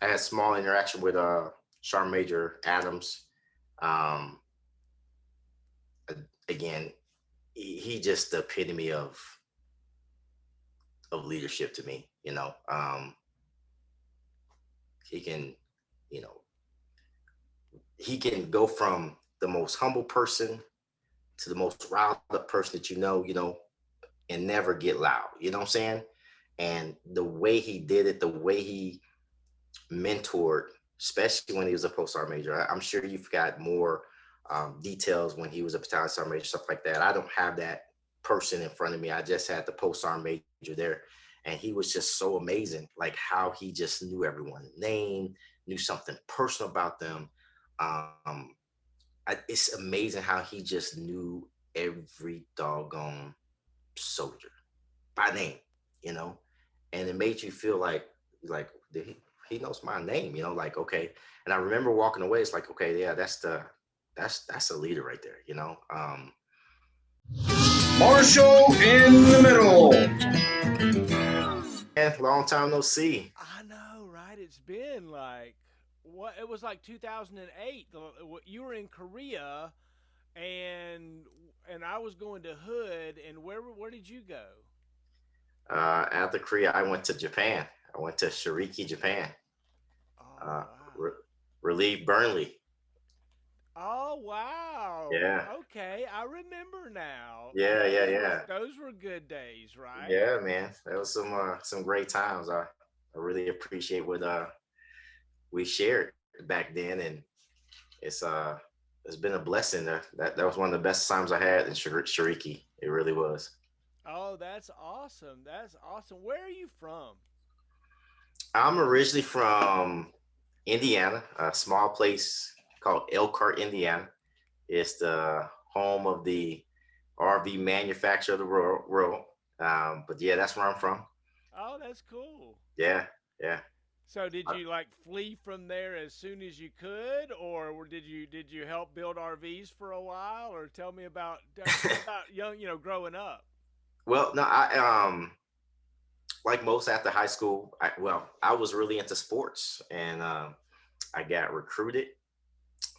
I had small interaction with Sergeant Major Adams. Um, Again, he just the epitome of leadership to me. He can, you know, he can go from the most humble person to the most riled up person that and never get loud. You know what I'm saying? And the way he did it, the way he mentored, especially when he was a post sergeant major. I'm sure you've got more details when he was a battalion sergeant major, stuff like that. I don't have that person in front of me. I just had the post sergeant major there, and he was just so amazing. Like how he just knew everyone's name, knew something personal about them. Um, it's amazing how he just knew every doggone soldier by name, you know, and it made you feel like he knows my name, like okay. And I remember walking away. It's like okay, yeah, that's a leader right there, you know. Marshall in the middle. And long time no see. I know, right? It's been like what it was like 2008. You were in Korea, and I was going to Hood. And where did you go? After Korea, I went to Japan. I went to Shiriki, Japan. Oh Uh, wow. re- Relieve Burnley. Oh wow. Yeah, Okay, I remember now. yeah, yeah, yeah, Those were good days, right? yeah, man. That was some great times. I really appreciate what we shared back then, and it's uh it's been a blessing. That was one of the best times I had in Shariki. It really was. Oh, that's awesome. That's awesome. Where are you from? I'm originally from Indiana, a small place called Elkhart, Indiana. It's the home of the RV manufacturer of the world. But yeah, that's where I'm from. Oh, that's cool. Yeah, yeah. So did Uh, you like flee from there as soon as you could, or did you help build RVs for a while, or tell me about growing up? well, no, I like most after high school. I was really into sports, and I got recruited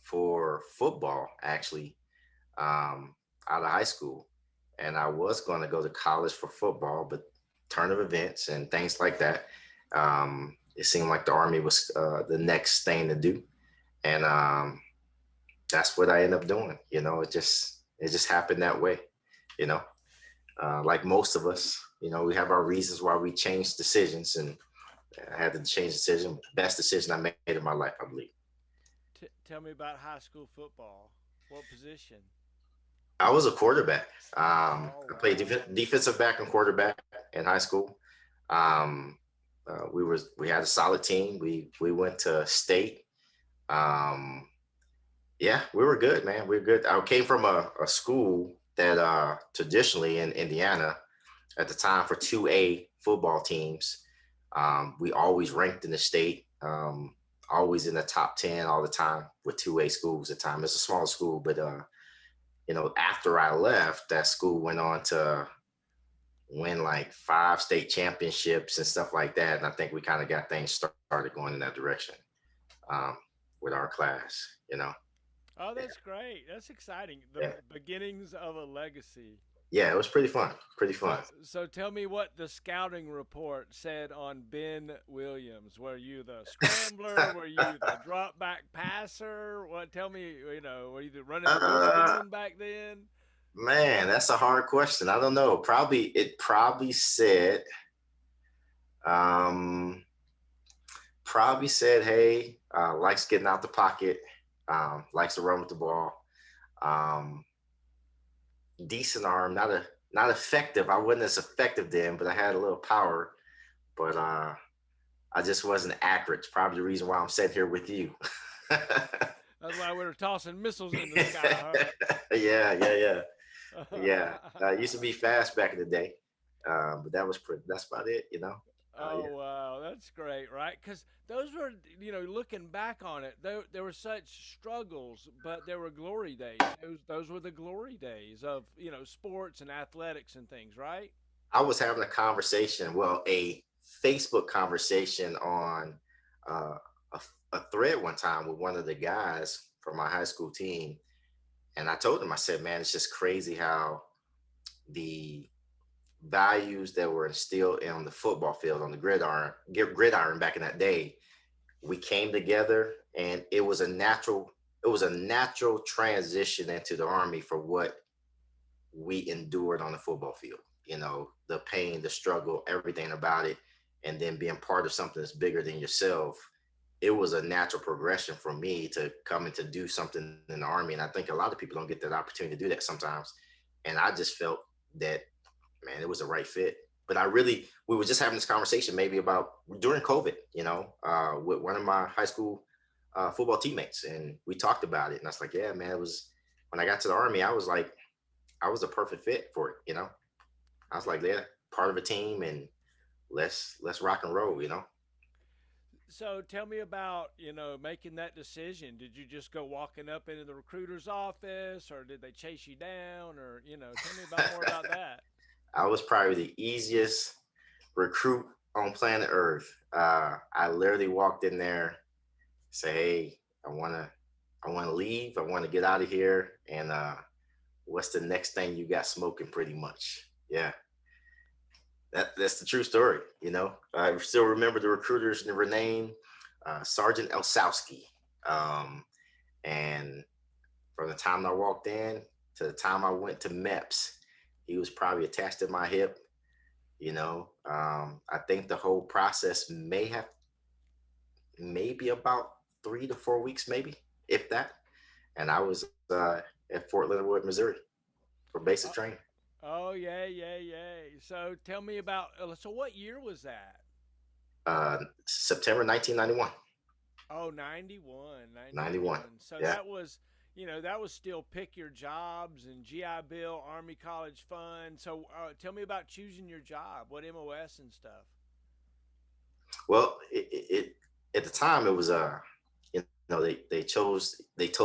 for football actually out of high school, and I was going to go to college for football, but turn of events and things like that. It seemed like the army was the next thing to do, and that's what I ended up doing. It just happened that way. You know, like most of us, we have our reasons why we change decisions, and I had to change decision. Best decision I made in my life, I believe. Tell me about high school football. What position? I was a quarterback. Oh I played wow. defensive back and quarterback in high school. Um, we had a solid team. We went to state. Um, yeah, we were good, man. We were good. I came from a school that traditionally in Indiana at the time for 2A football teams, we always ranked in the state, always in the top 10 all the time with 2A schools at the time. It's a small school, but after I left, that school went on to win like 5 state championships and stuff like that. And I think we kind of got things started going in that direction um, with our class, you know. Oh, Yeah, that's great. That's exciting. The yeah, beginnings of a legacy. yeah. It was pretty fun. Pretty So, fun. so tell me what the scouting report said on Ben Williams. Were you the scrambler? Were you the drop back passer? What? Tell me. Were you running the uh, wishbone back then? Man, that's a hard question. I don't know. It um, probably said, hey, likes getting out the pocket, likes to run with the ball. Um, Decent arm, not effective. I wasn't as effective then, but I had a little power. But I just wasn't accurate. It's probably the reason why I'm sitting here with you. That's why we were tossing missiles in the sky, Yeah, yeah, yeah, yeah. huh? Used to be fast back in the day, but that's about it. Yeah. Oh wow, that's great, right? Because those were, looking back on it, there were such struggles, but there were glory days. Those were the glory days of sports and athletics and things, right? I was having a conversation, well, a Facebook conversation on a, a thread one time with one of the guys from my high school team, and I told him, I said, man, it's just crazy how the values that were instilled on the football field on the gridiron back in that day, we came together, and it was a natural transition into the army for what we endured on the football field. The pain, the struggle, everything about it, and then being part of something that's bigger than yourself. It was a natural progression for me to come and to do something in the army. And I think a lot of people don't get that opportunity to do that sometimes. And I just felt that, man, it was the right fit. But we were just having this conversation maybe about during COVID, with one of my high school football teammates. And we talked about it. And I was like, yeah, man, it was when I got to the army, I was like, I was a perfect fit for it. I was like, yeah, part of a team, and let's rock and roll. So tell me about, making that decision. Did you just go walking up into the recruiter's office, or did they chase you down, or, tell me about more about that. I was probably the easiest recruit on planet Earth. I literally walked in there, say, hey, I wanna leave, I want to get out of here, and what's the next thing you got smoking? Pretty much, yeah. That's the true story. I still remember the recruiters were named Sergeant Elsowski. Um, and from the time I walked in to the time I went to MEPS, he was probably attached to my hip. I think the whole process may have maybe about 3 to 4 weeks, maybe if that. And I was at Fort Leonard Wood, Missouri, for basic Uh, training. oh, yeah, yeah, yeah. So tell me about, so what year was that? September 1991. Oh, 91, 91. 91. So Yeah. that was still pick your jobs and GI Bill, Army College Fund. So tell me about choosing your job, what MOS and stuff. Well, it at the time it was they told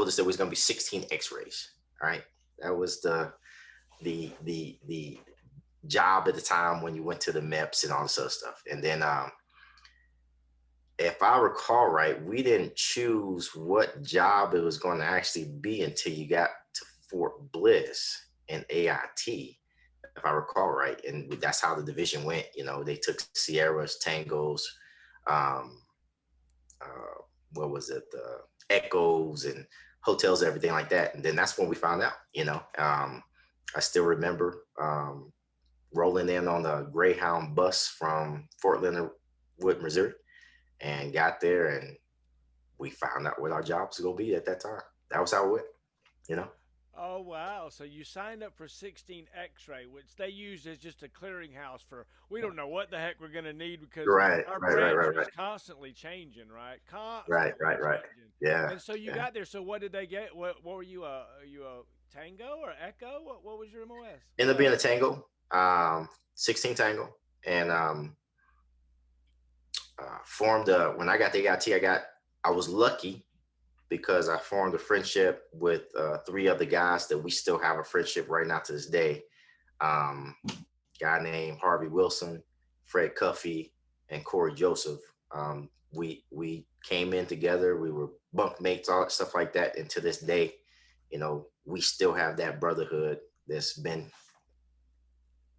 us there was going to be 16 X-rays. All right, that was the job at the time when you went to the MEPS and all this other stuff. And then if I recall right, we didn't choose what job it was going to actually be until you got to Fort Bliss and AIT, if I recall right. And that's how the division went. They took Sierras, Tangos, um, uh, what was it, the Echoes and hotels, everything like that. And then that's when we found out. I still remember rolling in on a Greyhound bus from Fort Leonard Wood, Missouri, and got there, and we found out what our jobs were gonna be at that time. That was how it went. You know. Oh, wow. So you signed up for 16 X-ray, which they use as just a clearinghouse for, we don't know what the heck we're going to need because Right, our right, right, branch right, was right, constantly changing, right? right, Constantly right, right. changing. Yeah, And so you yeah. got there. So what did they get? What were you? You a Tango or Echo? What was your MOS? Ended up being a Tango, 16 Tango, and formed when I got to AIT. I was lucky because I formed a friendship with three other guys that we still have a friendship right now to this day. Guy named Harvey Wilson, Fred Cuffey, and Corey Joseph. We came in together. We were bunk mates, all that stuff like that. And to this day, we still have that brotherhood that's been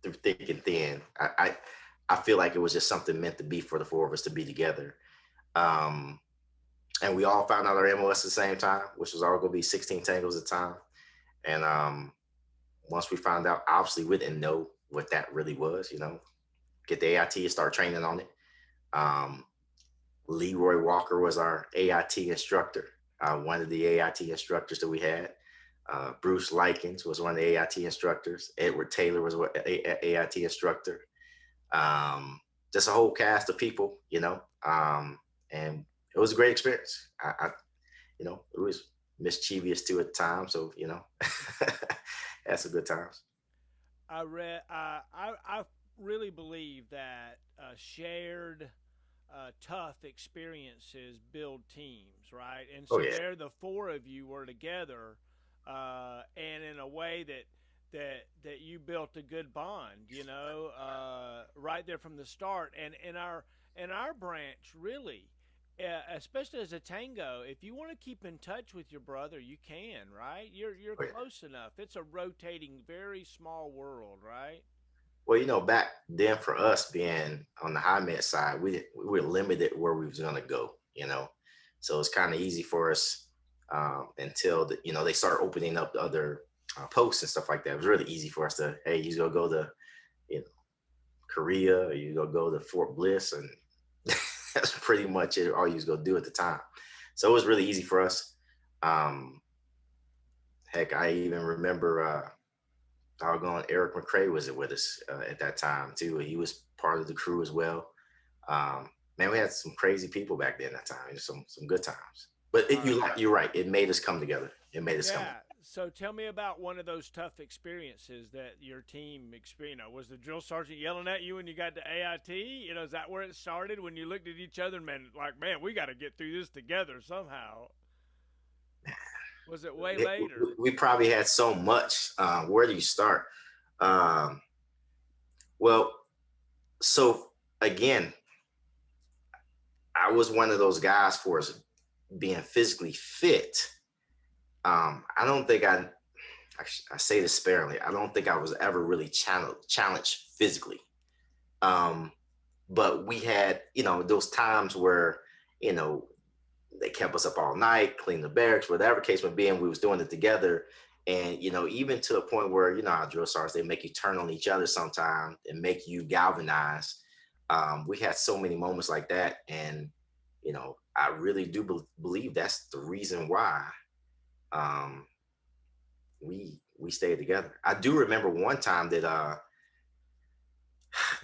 through thick and thin. I feel like it was just something meant to be for the four of us to be together. Um, and we all found out our MOS at the same time, which was all going to be 16 tangles at a time. And once we found out, obviously we didn't know what that really was. Get the AIT and start training on it. Um, Leroy Walker was our AIT instructor, one of the AIT instructors that we had. Bruce Likens was one of the AIT instructors. Edward Taylor was an AIT instructor. Just a whole cast of people, and it was a great experience. It was mischievous too at the time, so had some good times. I read. I really believe that shared tough experiences build teams, right? And Oh so yeah, there, the four of you were together, and in a way that you built a good bond, right there from the start. And in our branch, really, Yeah, especially as a tango, if you want to keep in touch with your brother, you can, right? You're close enough. It's a rotating, very small world, right? Well, back then for us being on the high med side, we were limited where we was gonna go. So it's kind of easy for us until they start opening up the other posts and stuff like that. It was really easy for us to, hey, you gonna go to you know Korea, or you gonna go to Fort Bliss, and that's pretty much it. All you was gonna do at the time. So it was really easy for us. Um, Heck, I even remember doggone Eric McCrae was with us at that time too. He was part of the crew as well. Man, we had some crazy people back then. That time, some good times. But All right. you're right. It made us come together. It made us come. Yeah. So tell me about one of those tough experiences that your team experienced. Was the drill sergeant yelling at you when you got to AIT? Is that where it started when you looked at each other and man, we got to get through this together somehow? Was it way later? We probably had so much. Where do you start? Um, well, so again, I was one of those guys for us being physically fit. I don't think I say this sparingly. I don't think I was ever really challenged physically. Um, but we had, those times where, you know, they kept us up all night, clean the barracks, whatever case may be, and we was doing it together. And, even to a point where, how drill sergeants, they make you turn on each other sometimes and make you galvanize. We had so many moments like that. And, I really do believe that's the reason why um, we stayed together. I do remember one time that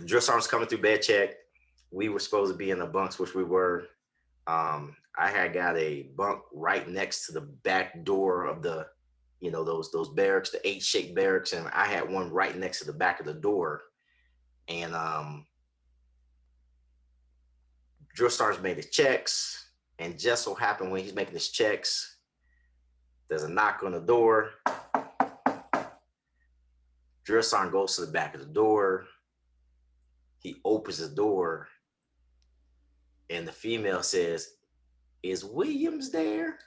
drill sergeants coming through bed check. We were supposed to be in the bunks, which we were. I had got a bunk right next to the back door of the, those barracks, the H-shaped barracks, and I had one right next to the back of the door. And drill sergeant made his checks, and just so happened when he's making his checks, there's a knock on the door. Drill sergeant goes to the back of the door. He opens the door, and the female says, "Is Williams there?"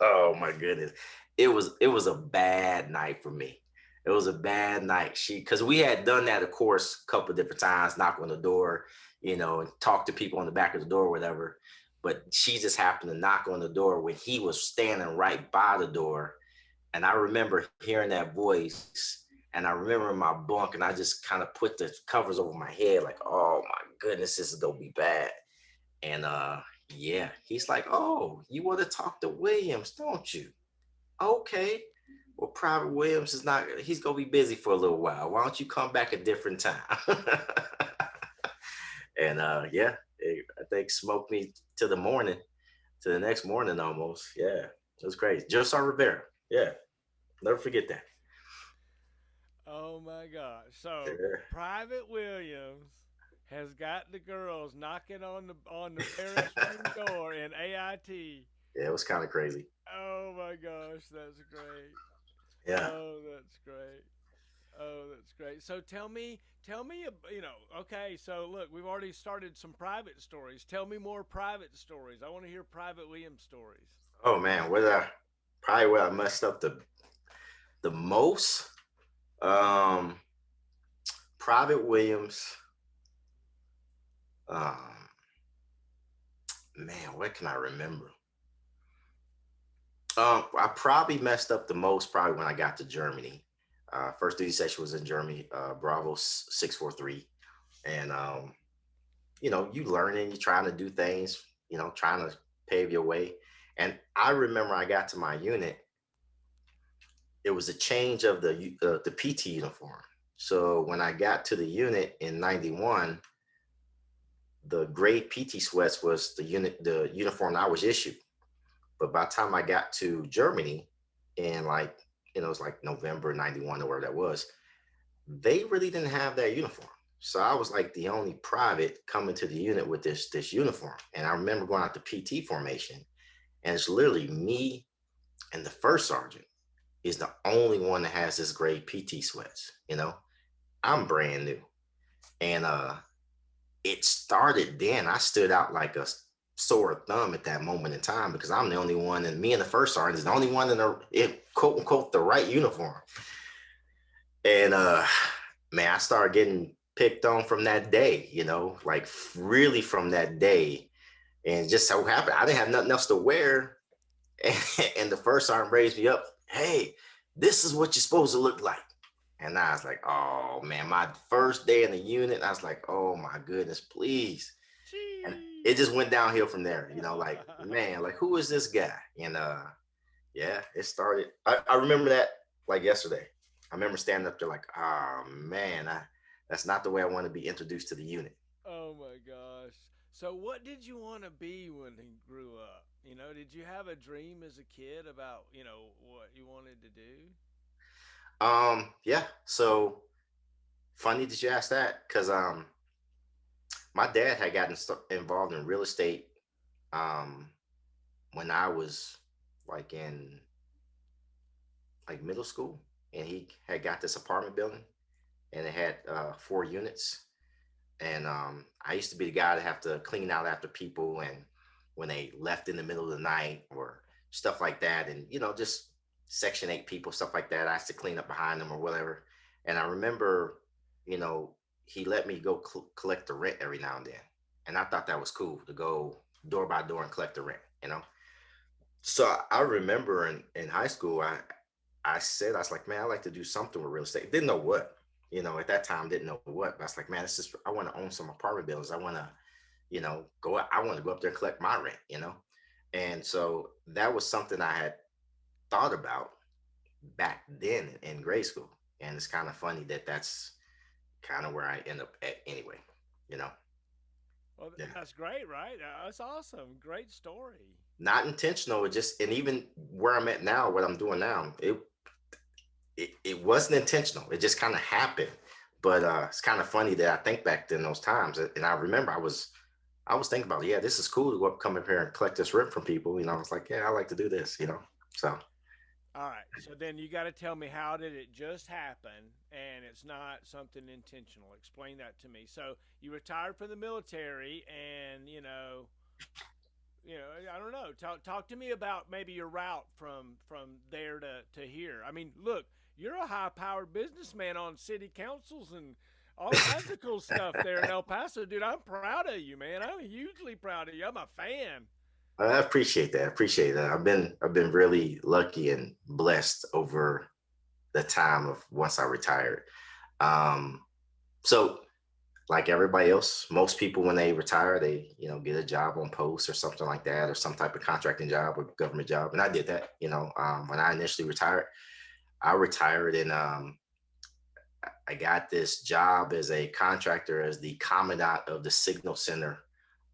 Oh my goodness. It was a bad night for me. It was a bad night. Because we had done that, of course, a couple of different times, knock on the door, and talk to people on the back of the door, or whatever. But she just happened to knock on the door when he was standing right by the door. And I remember hearing that voice, and I remember my bunk, and I just kind of put the covers over my head, like, oh my goodness, this is gonna be bad. And yeah, he's like, "Oh, you want to talk to Williams, don't you? Okay. Well, Private Williams is not, he's gonna be busy for a little while. Why don't you come back a different time?" And yeah, I think smoked me to the morning, to the next morning almost. Yeah, it was crazy. Josar Rivera. Yeah, never forget that. Oh my gosh. So Yeah, Private Williams has got the girls knocking on the barracks room door in AIT. yeah, it was kind of crazy. Oh my gosh, that's great. Yeah. Oh, that's great. Oh, that's great. So tell me, okay, so look, we've already started some private stories. Tell me more private stories. I want to hear Private Williams stories. Oh man, where I messed up the most. Um, Private Williams. Um, Man, what can I remember? I probably messed up the most probably when I got to Germany. First duty session was in Germany, Bravo 643, and you learning, you trying to do things, trying to pave your way. And I remember I got to my unit. It was a change of the PT uniform. So when I got to the unit in '91, the gray PT sweats was the uniform I was issued. But by the time I got to Germany, and it was like November '91 or whatever that was, they really didn't have that uniform. So I was like the only private coming to the unit with this uniform. And I remember going out to PT formation, and it's literally me and the first sergeant is the only one that has this gray PT sweats. I'm brand new. And it started then. I stood out like a sore thumb at that moment in time because I'm the only one, and me and the first sergeant is the only one in quote unquote the right uniform. And man, I started getting picked on from that day, like really from that day. And just so happened I didn't have nothing else to wear. And the first sergeant raised me up. Hey, this is what you're supposed to look like. And I was like, oh man, my first day in the unit, I was like, oh my goodness, please. And it Jeez. just went downhill from there, like, man, like who is this guy? And yeah, it started. I remember that like yesterday. I remember standing up there like, oh man, that's not the way I want to be introduced to the unit. Oh my gosh. So what did you want to be when you grew up? Did you have a dream as a kid about, what you wanted to do? Yeah. So funny that you asked that because my dad had gotten involved in real estate um when I was like in like middle school, and he had got this apartment building, and it had 4 units. And I used to be the guy to have to clean out after people, and when they left in the middle of the night or stuff like that, and just Section 8 people, stuff like that. I used to clean up behind them or whatever. And I remember, you know, he let me go collect the rent every now and then, and I thought that was cool to go door by door and collect the rent. So I remember in high school, I said, I was like, man, I like to do something with real estate. Didn't know what, at that time, didn't know what. But I was like, man, this is, I want to own some apartment buildings. I want to, I want to go up there and collect my rent. And so that was something I had thought about back then in grade school. And it's kind of funny that that's kind of where I end up at anyway, you know? Well, Yeah. that's great, right? That's awesome. Great story. Not intentional. It just, and even where I'm at now, what I'm doing now, it wasn't intentional. It just kind of happened. But it's kind of funny that I think back in those times, and I remember I was thinking about, yeah, this is cool to go up, come up here and collect this rent from people. I was like, yeah, I like to do this. So All right. So then you got to tell me, how did it just happen and it's not something intentional? Explain that to me. So you retired from the military and, I don't know. Talk to me about maybe your route from there to here. I mean, look, you're a high-powered businessman on city councils and all kinds of cool stuff there in El Paso, dude. I'm proud of you, man. I'm hugely proud of you. I'm a fan. I appreciate that. I appreciate that. I've been really lucky and blessed over the time of once I retired. Um, so like everybody else, most people when they retire, they get a job on post or something like that, or some type of contracting job or government job. And I did that. When I initially retired, I retired and I got this job as a contractor as the commandant of the signal center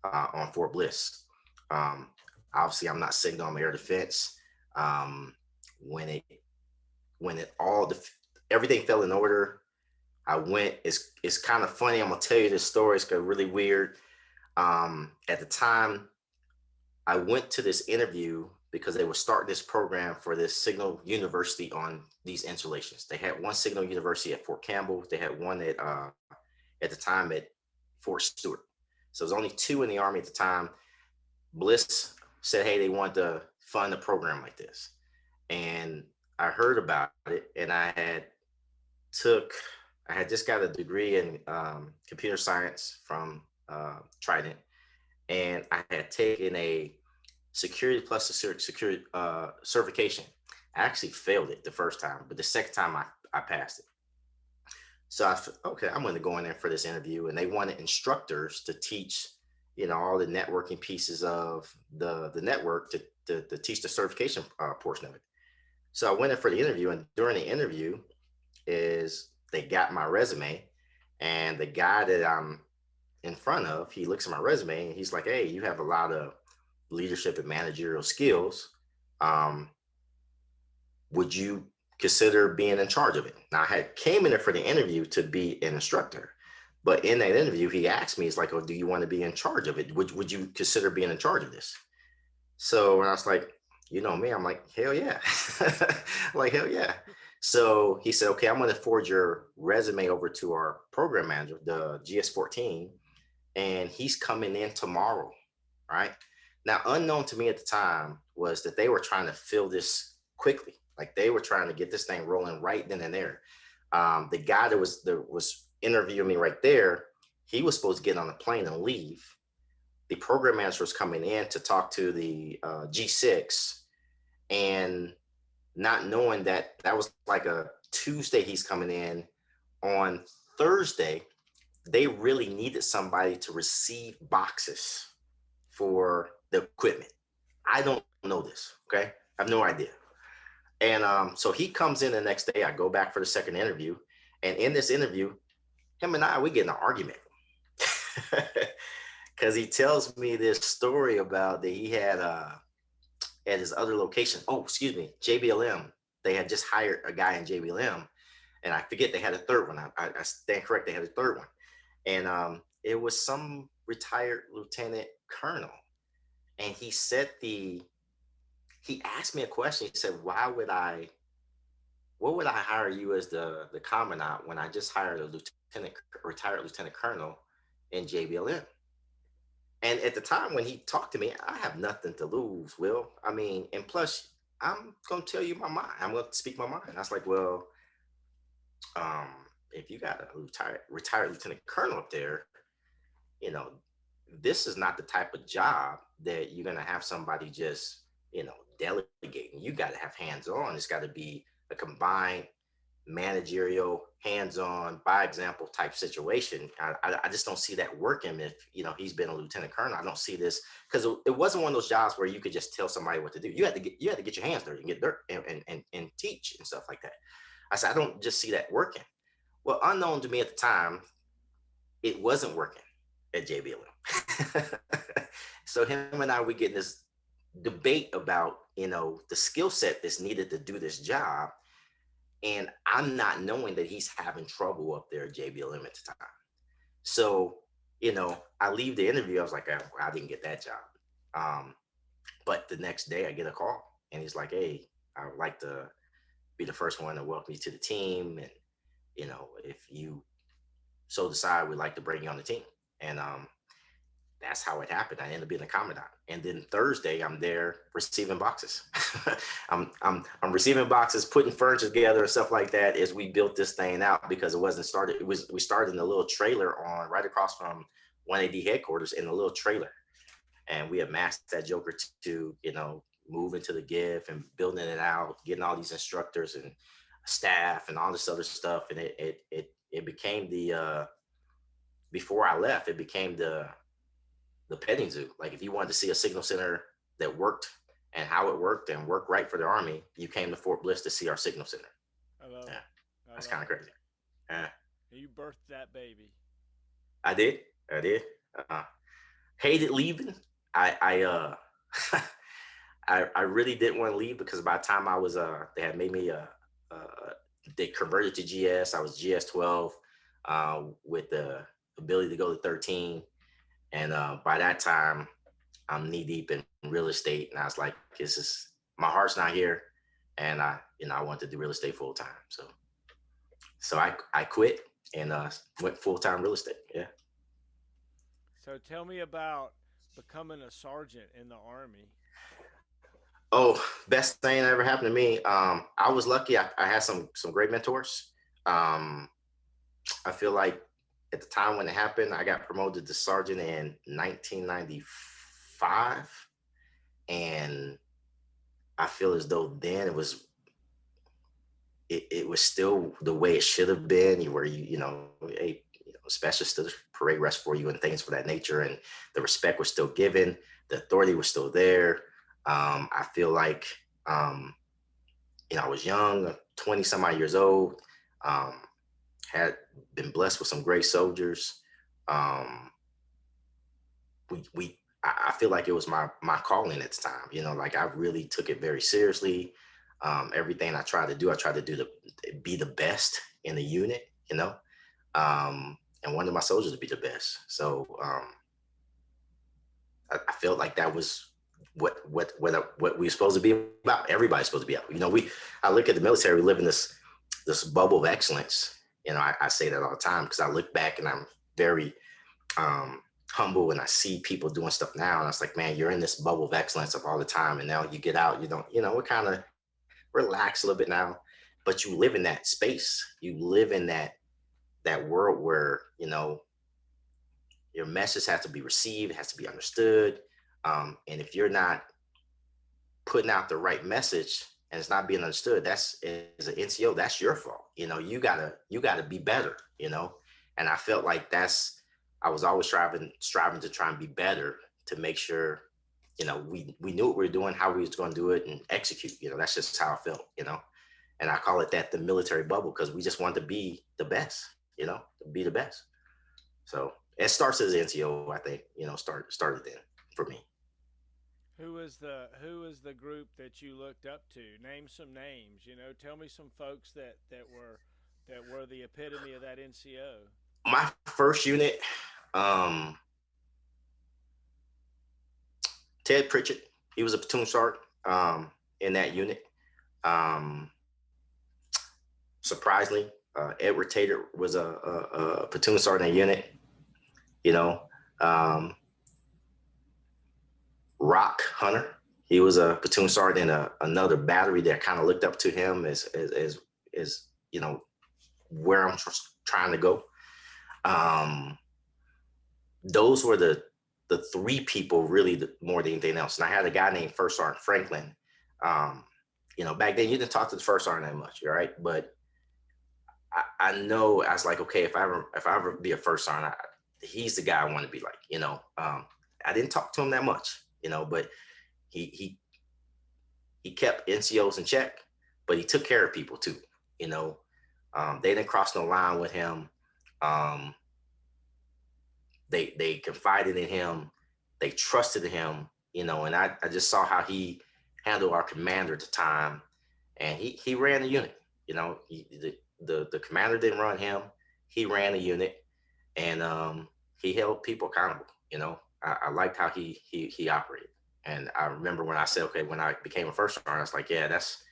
on Fort Bliss. Um, Obviously, I'm not signal, I'm air defense. Um, when it when it all the everything fell in order, I went. It's kind of funny. I'm gonna tell you this story. It's really weird. At the time, I went to this interview because they were starting this program for this Signal University on these installations. They had one Signal University at Fort Campbell. They had one at the time at Fort Stewart. So there's only two in the Army at the time. Bliss said, hey, they want to fund a program like this. And I heard about it, and took, I had just got a degree in computer science from Trident, and I had taken a security plus a security certification. I actually failed it the first time, but the second time I passed it. So I said, okay, I'm going to go in there for this interview, and they wanted instructors to teach, all the networking pieces of the network to teach the certification portion of it. So I went in for the interview, and during the interview, is they got my resume, and the guy that I'm in front of, he looks at my resume and he's like, "Hey, you have a lot of leadership and managerial skills. Um, would you consider being in charge of it?" Now I had came in there for the interview to be an instructor, but in that interview, he asked me, "He's like, oh, do you want to be in charge of it? Would you consider being in charge of this?" So when I was like, me, I'm like, hell yeah, like hell yeah. So he said, okay, I'm going to forward your resume over to our program manager, the GS14, and he's coming in tomorrow, right? Now, unknown to me at the time was that they were trying to fill this quickly. Like they were trying to get this thing rolling right then and there. The guy that was interviewing me right there, he was supposed to get on a plane and leave. The program manager was coming in to talk to the G6, and not knowing that that was like a Tuesday he's coming in. On Thursday, they really needed somebody to receive boxes for the equipment. I don't know this. Okay, I have no idea. And so he comes in the next day. I go back for the second interview, and in this interview, him and we get in an argument because he tells me this story about that he had at his other location. Oh, excuse me, JBLM. They had just hired a guy in JBLM, and I forget they had a third one. I stand correct. They had a third one, and it was some retired lieutenant colonel. And he asked me a question. He said, what would I hire you as the commandant when I just hired a retired lieutenant colonel in JBLM? And at the time when he talked to me, I have nothing to lose, Will. I mean, and plus, I'm gonna tell you my mind. I'm gonna speak my mind. I was like, well, um, if you got a retired lieutenant colonel up there, you know, this is not the type of job that you're gonna have somebody just, delegating. You got to have hands on. It's got to be a combined managerial, hands-on, by example type situation. I just don't see that working if he's been a lieutenant colonel. I don't see this because it wasn't one of those jobs where you could just tell somebody what to do. You had to get your hands dirty and get dirt and teach and stuff like that. I said I don't just see that working. Well, unknown to me at the time, it wasn't working at JBLM. So him and I we get in this debate about the skill set that's needed to do this job, and I'm not knowing that he's having trouble up there at JBLM at the time. So, I leave the interview. I was like, oh, I didn't get that job. Um, but the next day I get a call and he's like, hey, I would like to be the first one to welcome you to the team. And, if you so decide, we'd like to bring you on the team. And that's how it happened. I ended up being a commandant. And then Thursday, I'm there receiving boxes. I'm receiving boxes, putting furniture together and stuff like that as we built this thing out because it wasn't started. We started in a little trailer on right across from 1AD headquarters in a little trailer. And we amassed that joker to, move into the GIF and building it out, getting all these instructors and staff and all this other stuff. And it became the before I left, it became the petting zoo. Like if you wanted to see a signal center that worked and how it worked and worked right for the Army, you came to Fort Bliss to see our signal center. I love Yeah, it. I that's love kind of crazy. Yeah, it. You birthed that baby. I did. I did. Uh, Hated leaving. I I really didn't want to leave because by the time I was they had made me they converted to GS. I was GS 12 with the ability to go to 13. And by that time, I'm knee deep in real estate, and I was like, "This is my heart's not here," and I wanted to do real estate full time. So I quit and went full time real estate. Yeah. So tell me about becoming a sergeant in the Army. Oh, best thing that ever happened to me. I was lucky. I had some great mentors. Um, I feel like at the time when it happened, I got promoted to sergeant in 1995, and I feel as though then it was still the way it should have been. Where a specialist stood parade rest for you and things for that nature, and the respect was still given, the authority was still there. I feel like I was young, 20 some odd years old. Um, had been blessed with some great soldiers. Um, I feel like it was my calling at the time. Like I really took it very seriously. Everything I tried to do, to be the best in the unit. And wanted my soldiers to be the best. So I felt like that was what we're supposed to be about. Everybody's supposed to be about. I look at the military. We live in this bubble of excellence. I say that all the time because I look back and I'm very humble, and I see people doing stuff now, and I was like, man, you're in this bubble of excellence of all the time, and now you get out, you don't, we're kind of relax a little bit now, but you live in that space, you live in that world where your message has to be received, it has to be understood, and if you're not putting out the right message and it's not being understood, that's as an NCO, that's your fault. You gotta be better. And I felt like I was always striving to try and be better to make sure we knew what we were doing, how we was going to do it, and execute. That's just how I felt. And I call it that the military bubble because we just wanted to be the best. To be the best. So it starts as NCO, I think. Started then for me. Who was the group that you looked up to? Name some names. Tell me some folks that were the epitome of that NCO. My first unit, um, Ted Pritchett. He was a platoon sergeant in that unit. Um, Surprisingly, Edward Tater was a platoon sergeant in the unit. You know, um, Rock Hunter. He was a platoon sergeant in another battery that kind of looked up to him as where I'm trying to go. Um, those were the three people really more than anything else. And I had a guy named First Sergeant Franklin. Um, back then you didn't talk to the first sergeant that much, right? But I know I was like, okay, if I ever be a first sergeant, he's the guy I want to be like. I didn't talk to him that much, but he he he kept NCOs in check, but he took care of people too. You know, they didn't cross no line with him. Um, they confided in him, they trusted him. And I just saw how he handled our commander at the time, and he ran the unit. The commander didn't run him; he ran the unit, and he held people accountable. I liked how he operated. And I remember when I said, okay, when I became a first sergeant, I was like, yeah, that's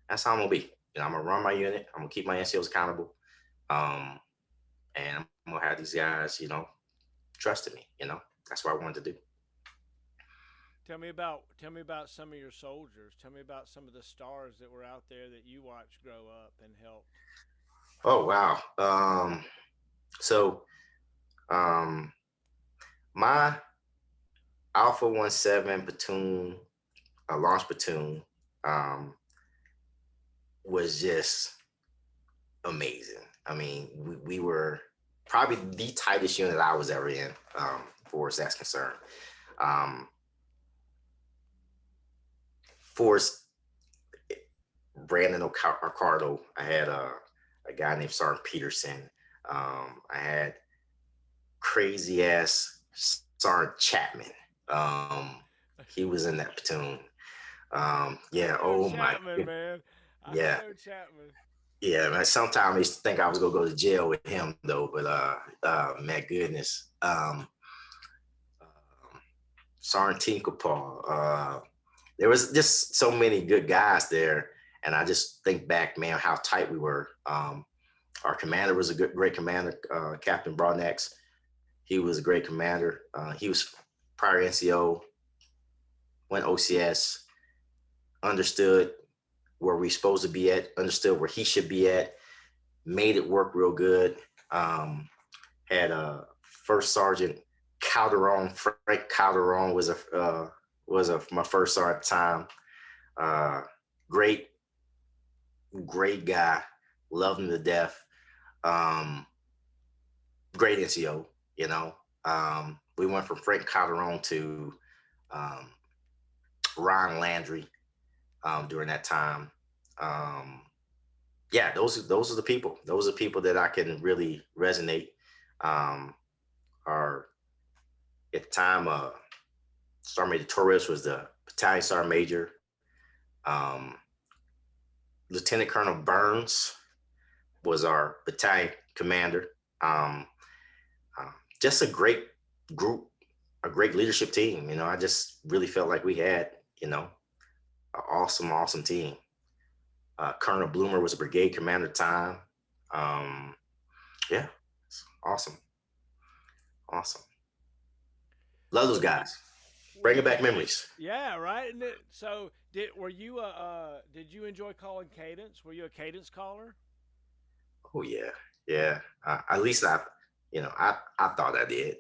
how I'm gonna be. I'm gonna run my unit. I'm gonna keep my NCOs accountable, um, and I'm gonna have these guys, trusting me. That's what I wanted to do. Tell me about some of your soldiers. Tell me about some of the stars that were out there that you watched grow up and helped. Oh wow. So um, my Alpha 17 platoon, a launch platoon, um, was just amazing. I mean, we were probably the tightest unit I was ever in, for as that's concerned. Um, for Brandon Ricardo, I had a guy named Sergeant Peterson. I had crazy ass Sergeant Chapman. Um, he was in that platoon. I Yeah. know Oh my. Chapman, man. I Yeah. know Chapman. Yeah, man. Sometimes I used to think I was gonna go to jail with him though, but man, goodness. Sergeant Tinkerpaw. There was just so many good guys there, and I just think back, man, how tight we were. Our commander was a great commander, Captain Broadnax. He was a great commander. He was prior NCO, went OCS, understood where we supposed to be at, understood where he should be at, made it work real good. Had First Sergeant Calderon, Frank Calderon was my first sergeant at the time. Uh, great, great guy, loved him to death. Um, Great NCO, you know. We went from Frank Calderon to um, Ron Landry during that time. Um, yeah, those are the people. Those are people that I can really resonate. Um, our At the time, Sergeant Major Torres was the battalion sergeant major. Um, Lieutenant Colonel Burns was our battalion commander. Um, just a great group, a great leadership team. I just really felt like we had, an awesome, awesome team. Colonel Bloomer was a brigade commander at the time. Um, yeah, awesome, awesome. Love those Were guys. were Bringing you? back memories. Yeah, right. And so did you enjoy calling cadence? Were you a cadence caller? Oh yeah, yeah. At least I thought I did.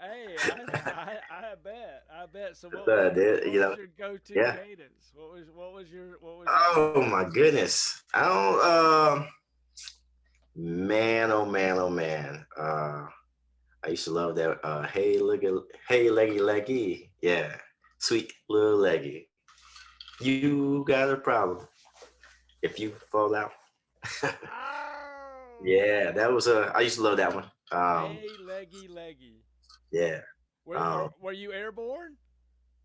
Hey, hey, I bet, I bet. So I thought I did. what was your go-to Yeah. cadence? What was your Oh go-to? my goodness. I don't. Man, oh man, oh man. I used to love that. Hey, look at, hey, leggy, leggy. Yeah, sweet little leggy. You got a problem if you fall out. Oh, Yeah, that was a. I used to love that one. hey, leggy, leggy. Yeah. Were you airborne?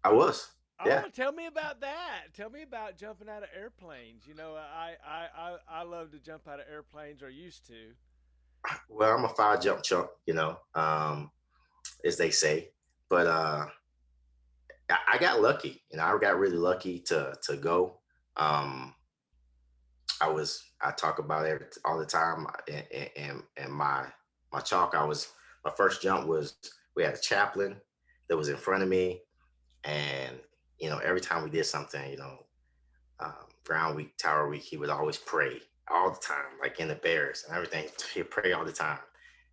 I was. Yeah. Oh, tell me about that. Tell me about jumping out of airplanes. I love to jump out of airplanes, or used to. Well, I'm a fire jump chump, as they say. But I got lucky. I got really lucky to go. Um, I talk about it all the time, and my chalk. My first jump was, we had a chaplain that was in front of me, and every time we did something, Ground Week, Tower Week, he would always pray all the time, like in the bears and everything. He'd pray all the time.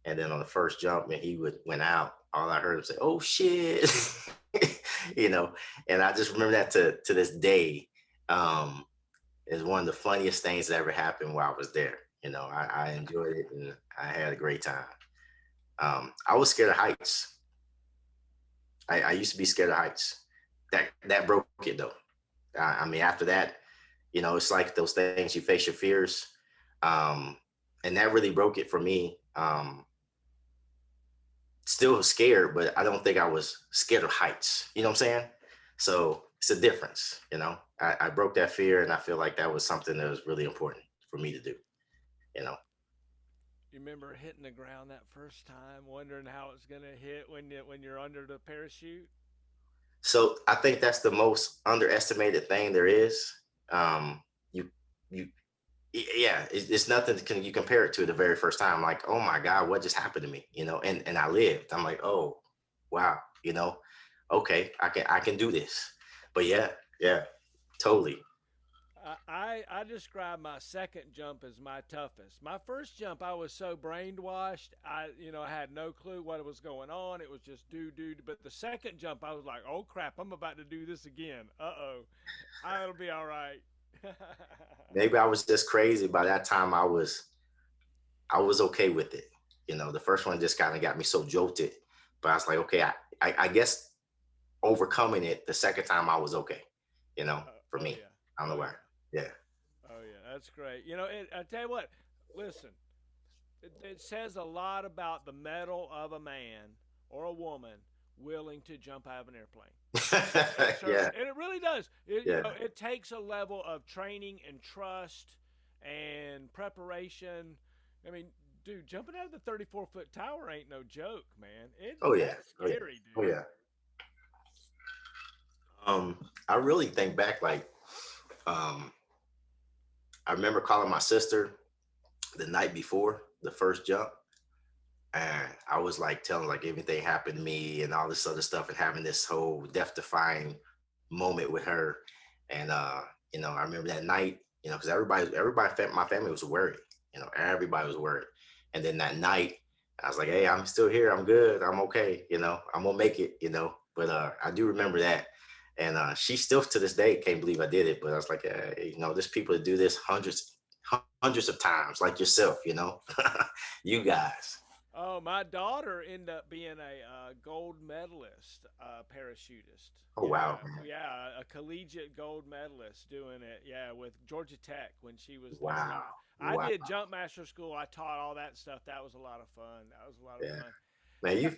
And then on the first jump, when he went out, all I heard was say, "Oh shit," you know. And I just remember that to this day. Um, is one of the funniest things that ever happened while I was there. I enjoyed it and I had a great time. I was scared of heights. I used to be scared of heights. That broke it though. I mean, after that, it's like those things, you face your fears, um, and that really broke it for me. Still scared, but I don't think I was scared of heights. You know what I'm saying? So it's a difference. I broke that fear, and I feel like that was something that was really important for me to do. You know, You remember hitting the ground that first time, wondering how it's gonna hit when you're under the parachute? so I think that's the most underestimated thing there is. You you yeah, it's nothing can you compare it to the very first time. Like, oh my God, what just happened to me? And I lived. I'm like, oh wow, okay, I can do this. But yeah, yeah, totally. I describe my second jump as my toughest. My first jump, I was so brainwashed. I had no clue what was going on. It was just do. But the second jump, I was like, oh crap, I'm about to do this again. Uh-oh, I'll be all right. Maybe I was just crazy. By that time, I was okay with it. The first one just kind of got me so jolted, but I was like, okay, I guess overcoming it the second time I was okay. For Oh me, yeah, I don't know oh why. yeah, Yeah, oh yeah. That's great. I tell you what. Listen, it says a lot about the mettle of a man or a woman willing to jump out of an airplane. yeah, And it really does. yeah, It takes a level of training and trust and preparation. I mean, dude, jumping out of the 34-foot tower ain't no joke, man. oh yeah, That's oh yeah, scary, oh dude. yeah. I really think back, like, um, I remember calling my sister the night before the first jump, and I was like telling like everything happened to me and all this other stuff, and having this whole death defying moment with her. And I remember that night, because my family was worried. Everybody was worried. And then that night, I was like, hey, I'm still here. I'm good. I'm okay. I'm gonna make it. But I do remember that. And she still to this day can't believe I did it. But I was like, there's people that do this hundreds of times, like yourself. You guys. Oh, my daughter ended up being a gold medalist parachutist. Oh wow, man. Yeah, a collegiate gold medalist doing it. Yeah, with Georgia Tech when she was there. Wow. I Wow. did jump master school. I taught all that stuff. That was a lot of fun. That was a lot of Yeah. fun. Man, Yeah.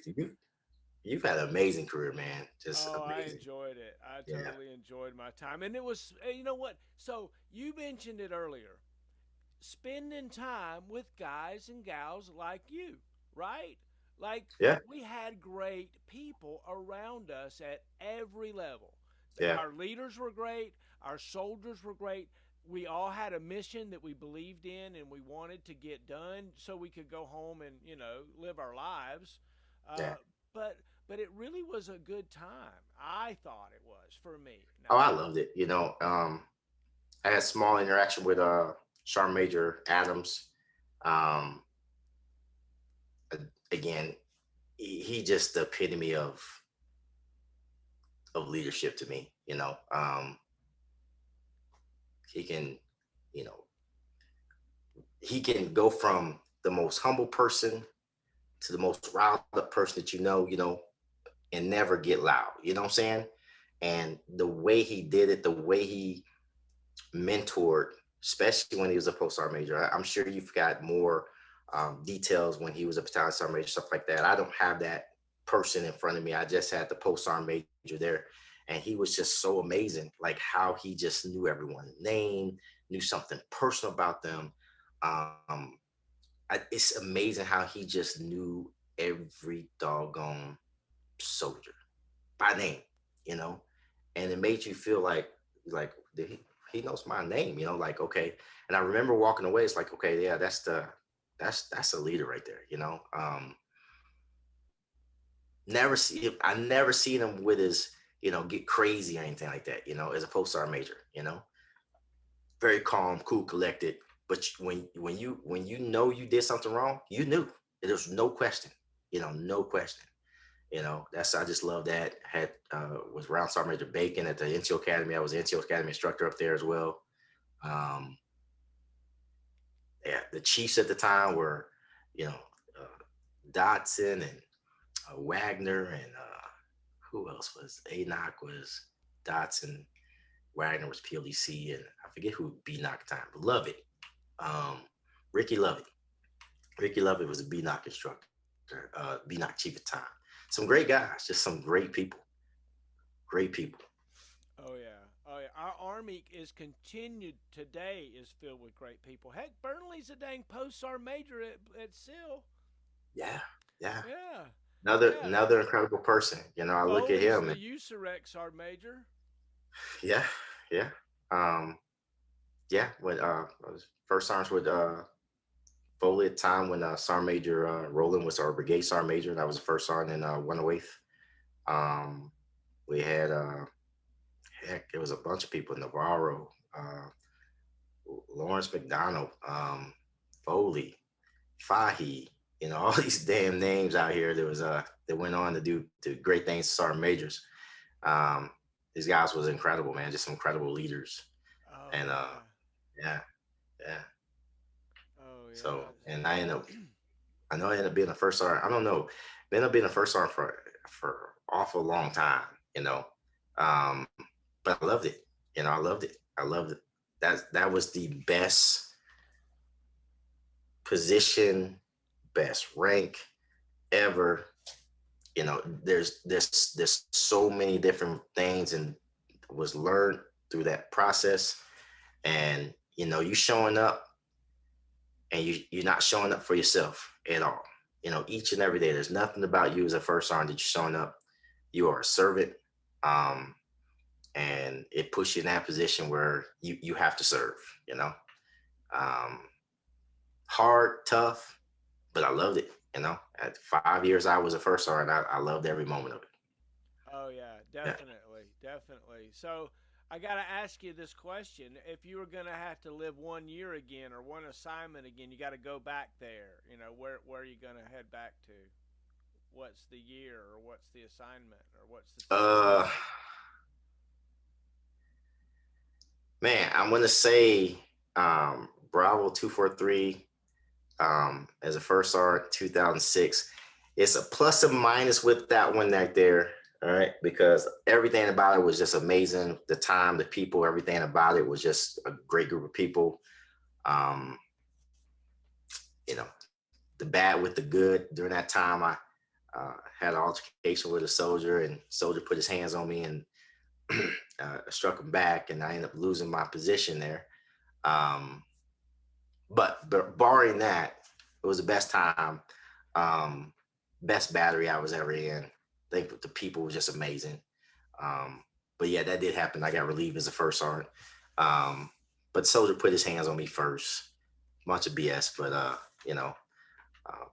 you've had an amazing career, man. Just Oh, I amazing. enjoyed it. I Yeah. totally enjoyed my time, and it was. You know what? So you mentioned it earlier, spending time with guys and gals like you, right? Like Yeah. we had great people around us at every level. Yeah. Our leaders were great, our soldiers were great. We all had a mission that we believed in and we wanted to get done so we could go home and, live our lives. Yeah. but it really was a good time. I thought it was for me. Oh, Now, I loved it. I had small interaction with Sergeant Major Adams. Um, Again, he just the epitome of leadership to me. He can, you know, he can go from the most humble person to the most riled up person that and never get loud. You know what I'm saying? And the way he did it, the way he mentored, especially when he was a post sergeant major. I'm sure you've got more details when he was a battalion sergeant major, stuff like that. I don't have that person in front of me. I just had the post sergeant major there, and he was just so amazing. Like how he just knew everyone's name, knew something personal about them. Um, it's amazing how he just knew every doggone soldier by name, you know, and it made you feel like did he knows my name, like okay. And I remember walking away. It's like okay, yeah, that's a leader right there, Never see I never seen him with his get crazy or anything like that, as a post sergeant major, very calm, cool, collected. But when you know you did something wrong, you knew. There's no question, no question. That's I just love that. Had was around Sergeant Major Bacon at the NCO Academy. I was an NCO Academy instructor up there as well. Um, yeah, the chiefs at the time were, you know, Dotson and Wagner and who else was Enoch was Dotson. Wagner was PLDC and I forget who B knock time. But Lovett, um, Ricky Lovett. Ricky Lovett was a B knock instructor, B knock chief at the time. Some great guys, just some great people. Great people. oh yeah, oh yeah. Our army is continued today is filled with great people. Heck, Burnley's a dang post sergeant major at SIL. Yeah, yeah. Yeah, Another yeah. another incredible person. I look at Foley's him the and USAREC sergeant major. yeah, yeah. Um, yeah, when I was first sergeants with Foley at the time when Sergeant Major Roland was our brigade sergeant major, and I was the first sergeant in 108th. Um, we had heck, there was a bunch of people, Navarro, Lawrence McDonald, Foley, Fahy, all these damn names out here that went on to do great things to sergeant majors. Um, these guys was incredible, man, just some incredible leaders. Oh And yeah, yeah, yeah. oh So yeah. and I know I ended up being a first sergeant. I don't know, I ended up being a first sergeant for awful long time, you know. Um, but I loved it. I loved it. I loved it. That was the best position, best rank ever. There's so many different things and was learned through that process. And you showing up and you're not showing up for yourself at all. Each and every day, there's nothing about you as a first sergeant that you're showing up. You are a servant, um, and it puts you in that position where you have to serve. You know, um, hard, tough, but I loved it. At 5 years, I was a first sergeant. I loved every moment of it. Oh yeah, Yeah. definitely, definitely. So I got to ask you this question: if you were going to have to live 1 year again or one assignment again, you got to go back there. Where are you going to head back to? What's the year, or what's the assignment, or what's the Uh, situation? Man, I'm gonna say Bravo 243 as a first sergeant 2006. It's a plus and minus with that one right there. All right, because everything about it was just amazing. The time, the people, everything about it was just a great group of people. Um, you know, the bad with the good. During that time, I had an altercation with a soldier, and soldier put his hands on me and struck him back, and I ended up losing my position there. Um, but barring that, it was the best time, um, best battery I was ever in. I think the people were just amazing. But yeah, that did happen. I got relieved as a first sergeant. But soldier put his hands on me first. Bunch of BS, but you know,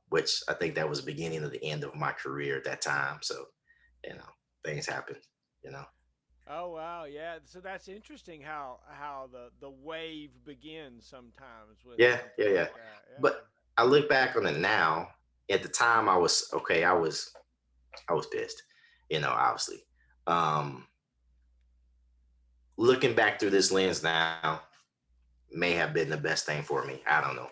which I think that was the beginning of the end of my career at that time. So, you know, things happen, you know. Oh wow, yeah. So that's interesting how the wave begins sometimes with Yeah, something yeah, yeah. like that. But Yeah. I look back on it now. At the time, I was okay. I was pissed, obviously. Um, Looking back through this lens now may have been the best thing for me. I don't know.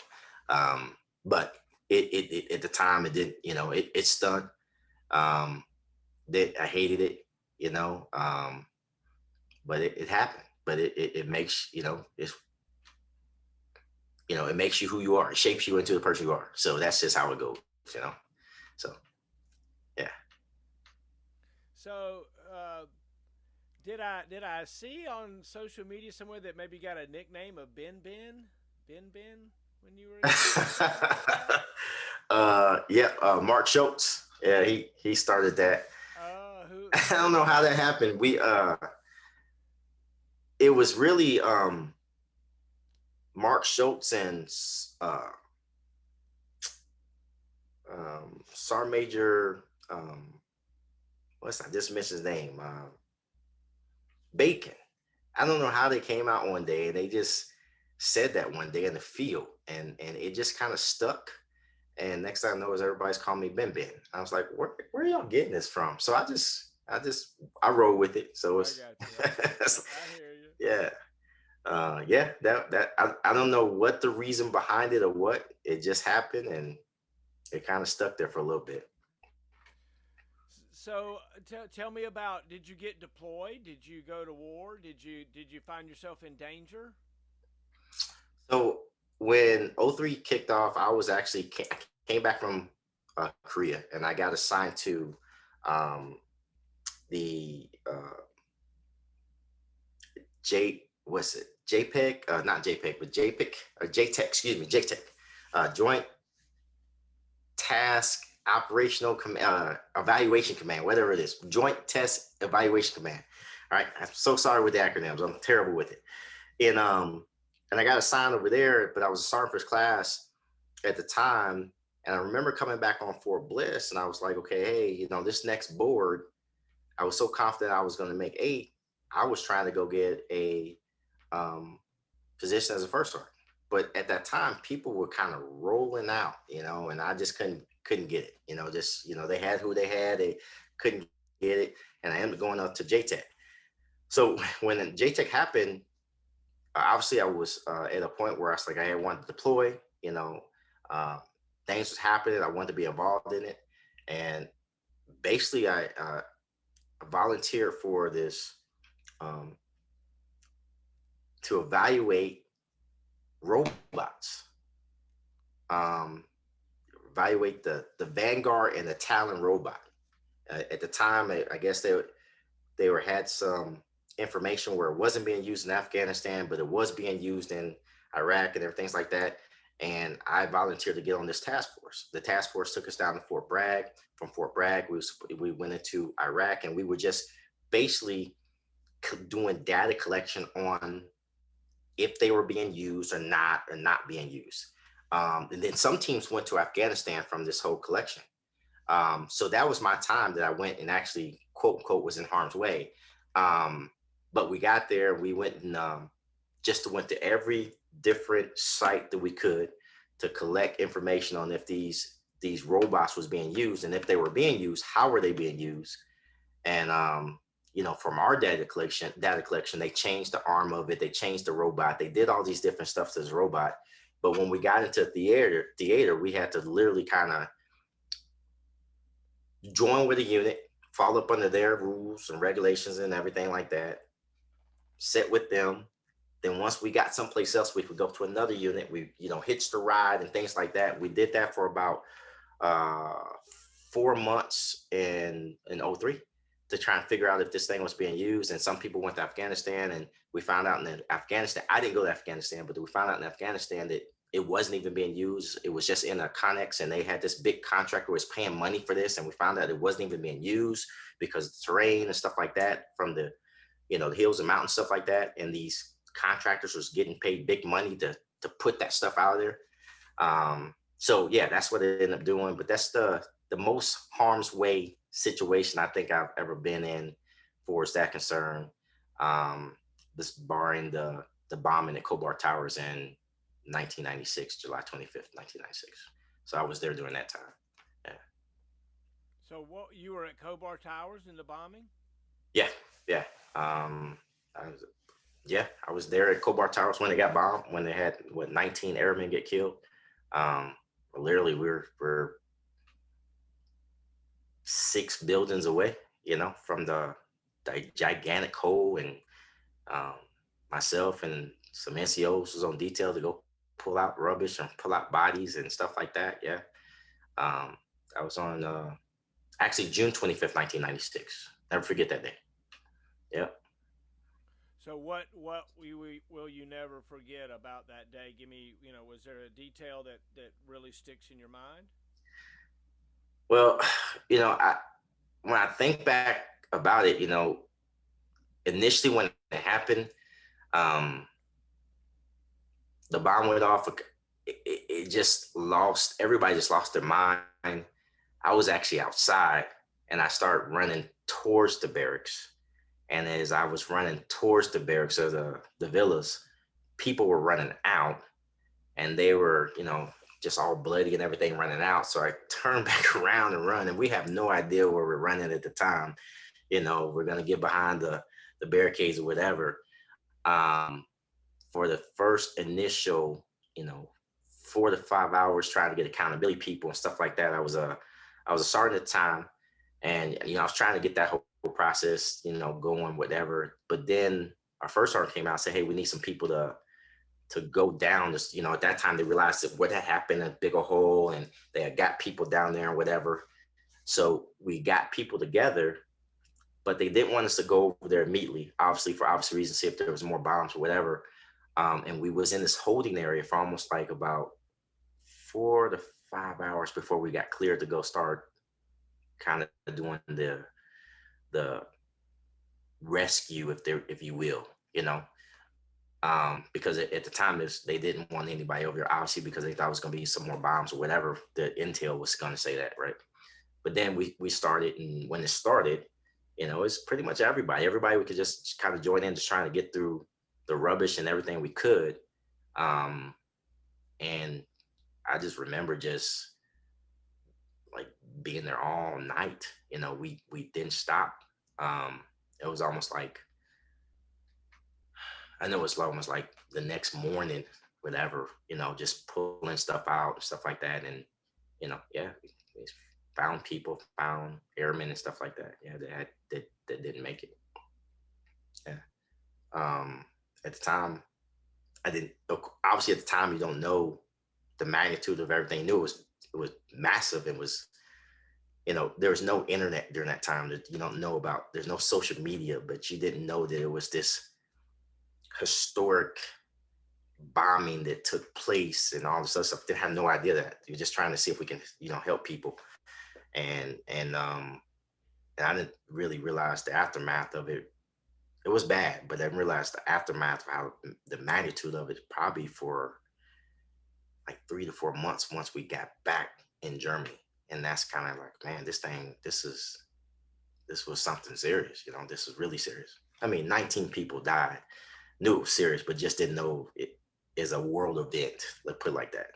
But at the time it didn't, it stung. Um, that I hated it, you know. But it happened. But it makes, it makes you who you are. It shapes you into the person you are. So that's just how it goes. So yeah. So did I see on social media somewhere that maybe got a nickname of Ben when you were a kid or something like that? Yeah, Mark Schultz. Yeah, he started that. Who I don't who know did how that happened. It was really Mark Schultz and Sergeant Major. What's I just missed his name? Bacon. I don't know how they came out one day and they just said that one day in the field, and it just kind of stuck. And next thing I know is everybody's calling me Ben Ben. I was like, where are y'all getting this from? So I roll with it. So I it's got you. I got you. I hear you. yeah. Yeah, that I don't know what the reason behind it or what. It just happened and it kind of stuck there for a little bit. So tell me about, did you get deployed? Did you go to war? Did you find yourself in danger? So when '03 kicked off, I came back from Korea and I got assigned to um, the what's it, JPEG, not JPEG, but JPEG or JTEC, excuse me, JTEC, Joint Task Evaluation Command, whatever it is, Joint Test Evaluation Command. All right, I'm so sorry with the acronyms. I'm terrible with it. And I got assigned over there, but I was a sergeant first class at the time. And I remember coming back on Fort Bliss, and I was like, okay, hey, this next board, I was so confident I was going to make 8. I was trying to go get a um, position as a first sergeant. But at that time, people were kind of rolling out, and I just couldn't get it. Just they had who they had, they couldn't get it, and I ended up going up to JTEC. So when JTEC happened, obviously I was at a point where I was like, I wanted to deploy. Uh, Things was happening. I wanted to be involved in it, and basically I volunteered for this um, to evaluate robots. Um, Evaluate the Vanguard and the Talon robot. At the time, I guess they were had some information where it wasn't being used in Afghanistan, but it was being used in Iraq and everything like that. And I volunteered to get on this task force. The task force took us down to Fort Bragg. From Fort Bragg, we went into Iraq, and we were just basically doing data collection on if they were being used or not being used. And then some teams went to Afghanistan from this whole collection. So that was my time that I went and actually, quote unquote, was in harm's way. Um, but we got there, we went and just went to every different site that we could to collect information on if these robots was being used, and if they were being used, how were they being used? And from our data collection, they changed the arm of it, they changed the robot, they did all these different stuff to this robot. But when we got into theater, we had to literally kind of join with a unit, follow up under their rules and regulations and everything like that, sit with them. Then once we got someplace else, we could go to another unit. We, hitched a ride and things like that. We did that for about uh, 4 months in '03 to try and figure out if this thing was being used. And some people went to Afghanistan, and we found out in Afghanistan, I didn't go to Afghanistan, but we found out in Afghanistan that it wasn't even being used. It was just in a connex, and they had this big contractor was paying money for this. And we found out it wasn't even being used because of the terrain and stuff like that from the hills and mountains, stuff like that. And these contractors was getting paid big money to put that stuff out of there. So yeah, that's what it ended up doing. But that's the most harm's way situation I think I've ever been in, for is that concern. Um, this barring the bombing at Kobar Towers in 1996, July 25th, 1996. So I was there during that time. Yeah, So what you were at Kobar Towers in the bombing? yeah, yeah. I was, yeah, I was there at Kobar Towers when they got bombed, when they had what 19 airmen get killed. Um, literally, we're 6 buildings away, from the gigantic hole, and um, myself and some NCOs was on detail to go pull out rubbish and pull out bodies and stuff like that. Yeah, um, I was on actually June 25th, 1996. Never forget that day. Yep. So what will you never forget about that day? Give me, was there a detail that really sticks in your mind? Well, I when I think back about it, initially when it happened, um, the bomb went off. It just lost. Everybody just lost their mind. I was actually outside, and I started running towards the barracks. And as I was running towards the barracks of the villas, people were running out, and they were, just all bloody and everything running out. So I turned back around and run, and we have no idea where we're running at the time. We're gonna get behind the barricades or whatever. Um, for the first initial, 4 to 5 hours trying to get accountability people and stuff like that. I was a sergeant at the time, and I was trying to get that whole process, going, whatever. But then our first sergeant came out and said, "Hey, we need some people to go down this." At that time they realized that what had happened, a bigger hole, and they had got people down there and whatever. So we got people together, but they didn't want us to go over there immediately, obviously for obvious reasons, see if there was more bombs or whatever. And we was in this holding area for almost like about 4 to 5 hours before we got cleared to go start kind of doing the rescue, if you will, because at the time they didn't want anybody over here, obviously, because they thought it was going to be some more bombs or whatever. The intel was going to say that, right? But then we started, and when it started, it's pretty much everybody we could just kind of join in, just trying to get through the rubbish and everything we could. um and I just remember just like being there all night. We didn't stop. It was almost like, I know it's almost like the next morning, whatever, just pulling stuff out and stuff like that. And yeah, we found people, found airmen and stuff like that. Yeah, that didn't make it. Yeah. At the time, I didn't. Obviously, at the time, you don't know the magnitude of everything. You knew it was massive. It was, there was no internet during that time, that you don't know about. There's no social media, but you didn't know that it was this historic bombing that took place and all this other stuff. They had no idea that. You're just trying to see if we can, help people. And I didn't really realize the aftermath of it. It was bad, but I didn't realize the aftermath of how the magnitude of it, probably for like 3 to 4 months once we got back in Germany. And that's kind of like, man, this was something serious. This is really serious. I mean, 19 people died. Knew it was serious, but just didn't know it is a world event. Let's put it like that.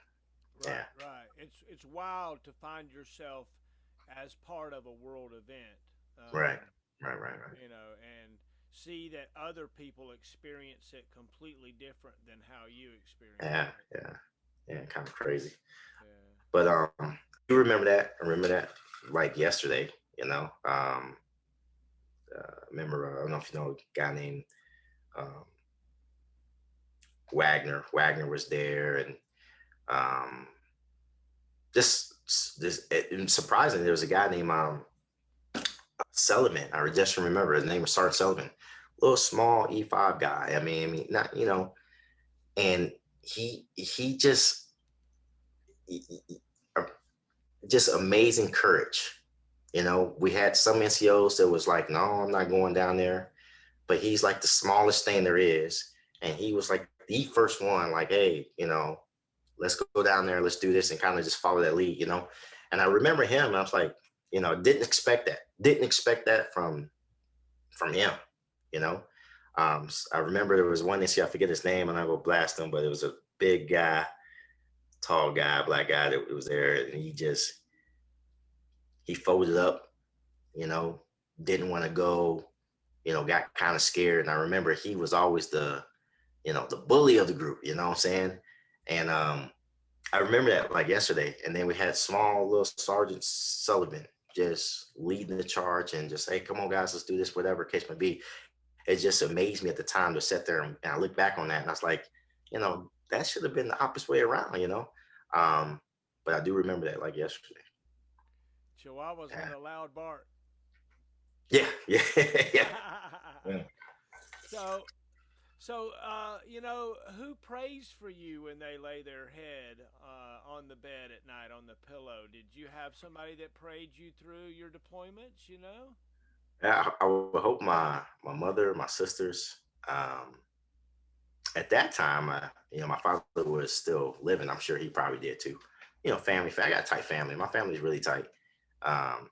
Yeah. Right, right. It's wild to find yourself as part of a world event. Right. Right. Right. Right. And see that other people experience it completely different than how you experience Yeah. it. Yeah. Yeah. Kind of crazy. Yeah. But you remember that? I remember that like yesterday. Remember, I don't know if you know a guy named um, Wagner. Wagner was there, and um, this and surprisingly, there was a guy named Sullivan. I just remember his name was Sergeant Sullivan. Little small E5 guy. I mean, not and he uh, just amazing courage. We had some NCOs that was like, no, I'm not going down there. But he's like the smallest thing there is. And he was like the first one, like, hey, let's go down there, let's do this, and kind of just follow that lead, And I remember him. I was like, didn't expect that. Didn't expect that from him. You know, I remember there was one this year. I forget his name, and I go blast him, but it was a big guy, tall guy, black guy that was there, and he folded up. You know, didn't want to go. Got kind of scared. And I remember he was always the bully of the group. You know what I'm saying? And I remember that like yesterday. And then we had small little Sergeant Sullivan just leading the charge and just, hey, come on, guys, let's do this, whatever case may be. It just amazed me at the time to sit there and I look back on that and I was like, that should have been the opposite way around. Um, but I do remember that like yesterday. Chihuahuas Yeah, want a loud bark. yeah, yeah, yeah. Yeah. so, who prays for you when they lay their head on the bed at night on the pillow? Did you have somebody that prayed you through your deployments? Yeah, I would hope my mother, my sisters. At that time, my father was still living. I'm sure he probably did too. Family. I got a tight family. My family's really tight. Um,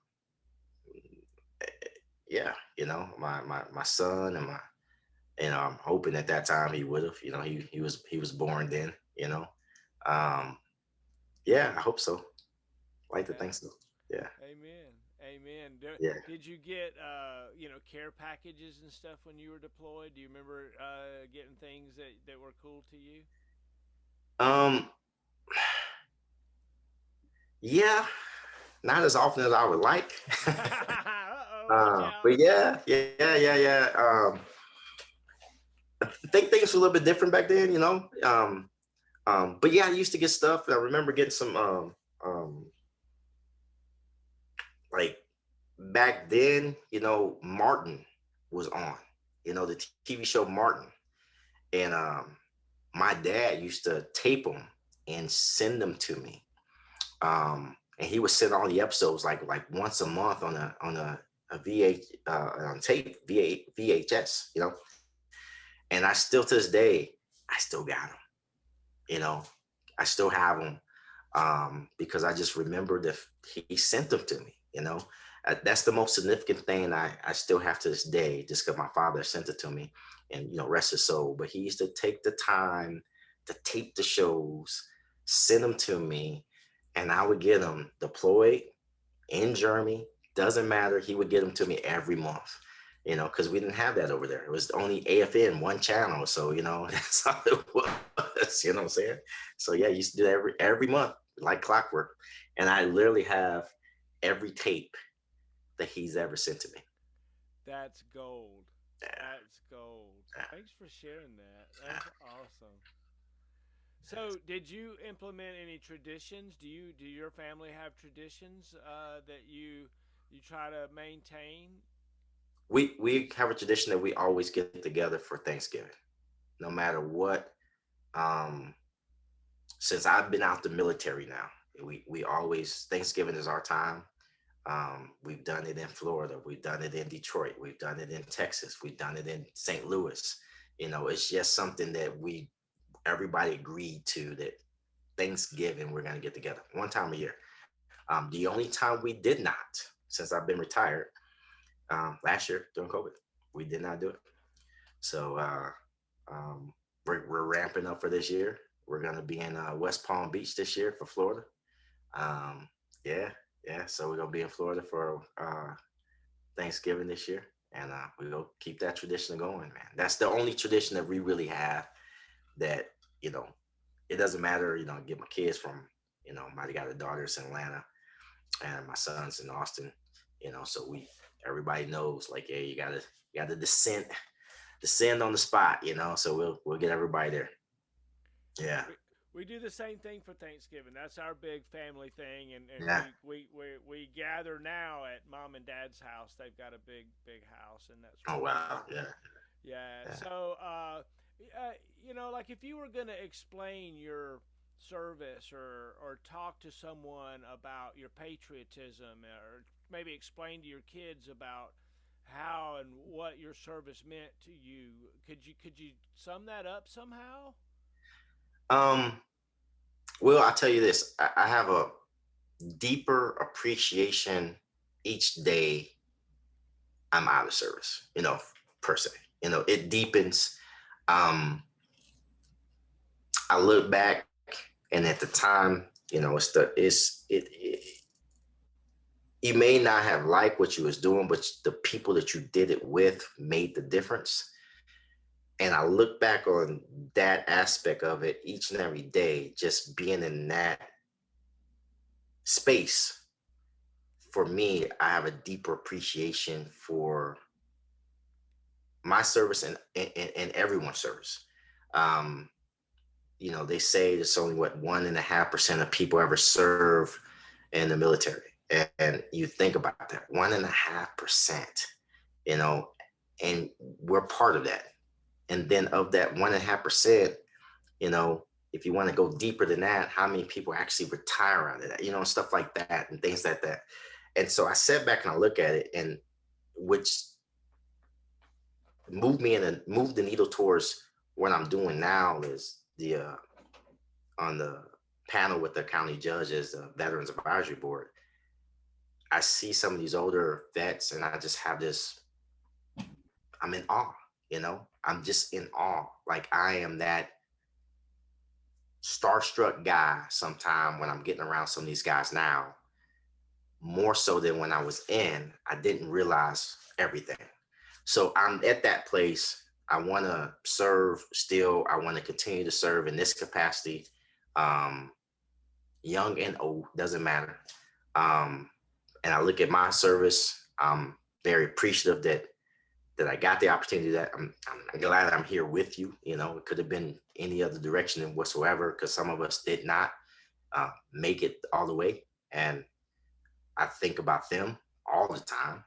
yeah, my son and I'm hoping at that time he would have. He was born then. Um, yeah, I hope so. Like to think Yeah. so. Yeah, Amen. Amen. Did, yeah. did you get care packages and stuff when you were deployed? Do you remember getting things that were cool to you? Um, yeah, not as often as I would like. Uh-oh, watch out. But yeah, yeah, yeah, yeah. I think things were a little bit different back then. But yeah, I used to get stuff. I remember getting some like back then, Martin was on, the TV show Martin. And my dad used to tape them and send them to me. And he would send all the episodes like once a month on a VH on tape VHS. And I still to this day I still got them. You know, I still have them because I just remember that he sent them to me. That's the most significant thing I still have to this day, just because my father sent it to me, and rest his soul. But he used to take the time to tape the shows, send them to me, and I would get them deployed in Germany. Doesn't matter. He would get them to me every month. Because we didn't have that over there. It was only AFN, one channel. So, that's how it was. You know what I'm saying? So yeah, I used to do that every month, like clockwork. And I literally have every tape that he's ever sent to me. That's gold. Yeah, That's gold. yeah, Thanks for sharing that. yeah. That's awesome. So, did you implement any traditions? Do your family have traditions that you try to maintain? We have a tradition that we always get together for Thanksgiving, no matter what. Um, since I've been out the military now, we always Thanksgiving is our time. We've done it in Florida, we've done it in Detroit, we've done it in Texas, we've done it in St. Louis. It's just something that we everybody agreed to that Thanksgiving we're gonna get together one time a year. The only time we did not, since I've been retired, last year during COVID, we did not do it. So um, we're ramping up for this year. We're gonna be in West Palm Beach this year for Florida. Um, yeah, yeah. So we're gonna be in Florida for Thanksgiving this year, and we will keep that tradition going, man. That's the only tradition that we really have. That you know, it doesn't matter. Get my kids from. I got a daughter in Atlanta, and my son's in Austin. So everybody knows like, hey, you gotta descend on the spot. So we'll get everybody there. Yeah, We we do the same thing for Thanksgiving. That's our big family thing, and yeah. we gather now at mom and dad's house. They've got a big house, and that's Oh where we wow, gather. yeah, Yeah. yeah. So, like if you were going to explain your service or talk to someone about your patriotism, or maybe explain to your kids about how and what your service meant to you, could you sum that up somehow? Um, Well, I'll tell you this. I have a deeper appreciation each day I'm out of service, per se. It deepens. Um, I look back, and at the time, you may not have liked what you was doing, but the people that you did it with made the difference. And I look back on that aspect of it each and every day, just being in that space. For me, I have a deeper appreciation for my service and everyone's service. Um, they say there's only what 1.5% of people ever serve in the military. And you think about that, 1.5%, you know, and we're part of that. And then of that 1.5%, you know, if you want to go deeper than that, how many people actually retire out of that, stuff like that and things like that. And so I sat back and I look at it, and which moved the needle towards what I'm doing now is the on the panel with the county judges, the Veterans Advisory Board. I see some of these older vets, and I just have this. I'm in awe. I'm just in awe. Like I am that starstruck guy sometime when I'm getting around some of these guys now, more so than when I was in. I didn't realize everything. So I'm at that place. I want to serve still. I want to continue to serve in this capacity. Um, Young and old, doesn't matter. Um, and I look at my service. I'm very appreciative that I got the opportunity. That I'm glad I'm here with you. It could have been any other direction than whatsoever, because some of us did not make it all the way, and I think about them all the time.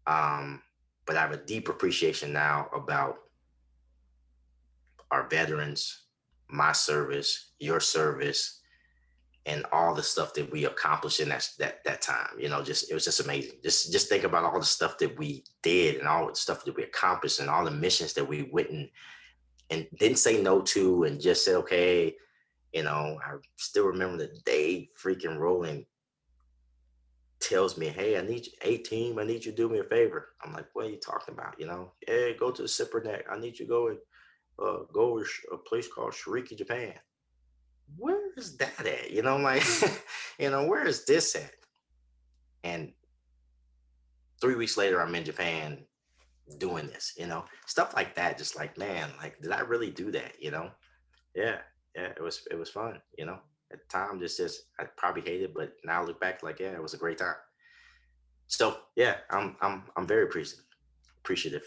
Um, but I have a deep appreciation now about our veterans, my service, your service, and all the stuff that we accomplished in that time. Just it was just amazing. Just think about all the stuff that we did and all the stuff that we accomplished and all the missions that we went and didn't say no to, and just said okay. I still remember the day freaking rolling tells me, hey, I need you, hey team, I need you to do me a favor. I'm like, what are you talking about? Hey, go to the Zipper Neck. I need you to go and go to a place called Shiriki, Japan. Where is that at? Like, where is this at? And 3 weeks later, I'm in Japan doing this, stuff like that. Just like, man, like, did I really do that? Yeah, yeah, it was fun, At the time, just I probably hated it, but now I look back like, yeah, it was a great time. So yeah, I'm very appreciative.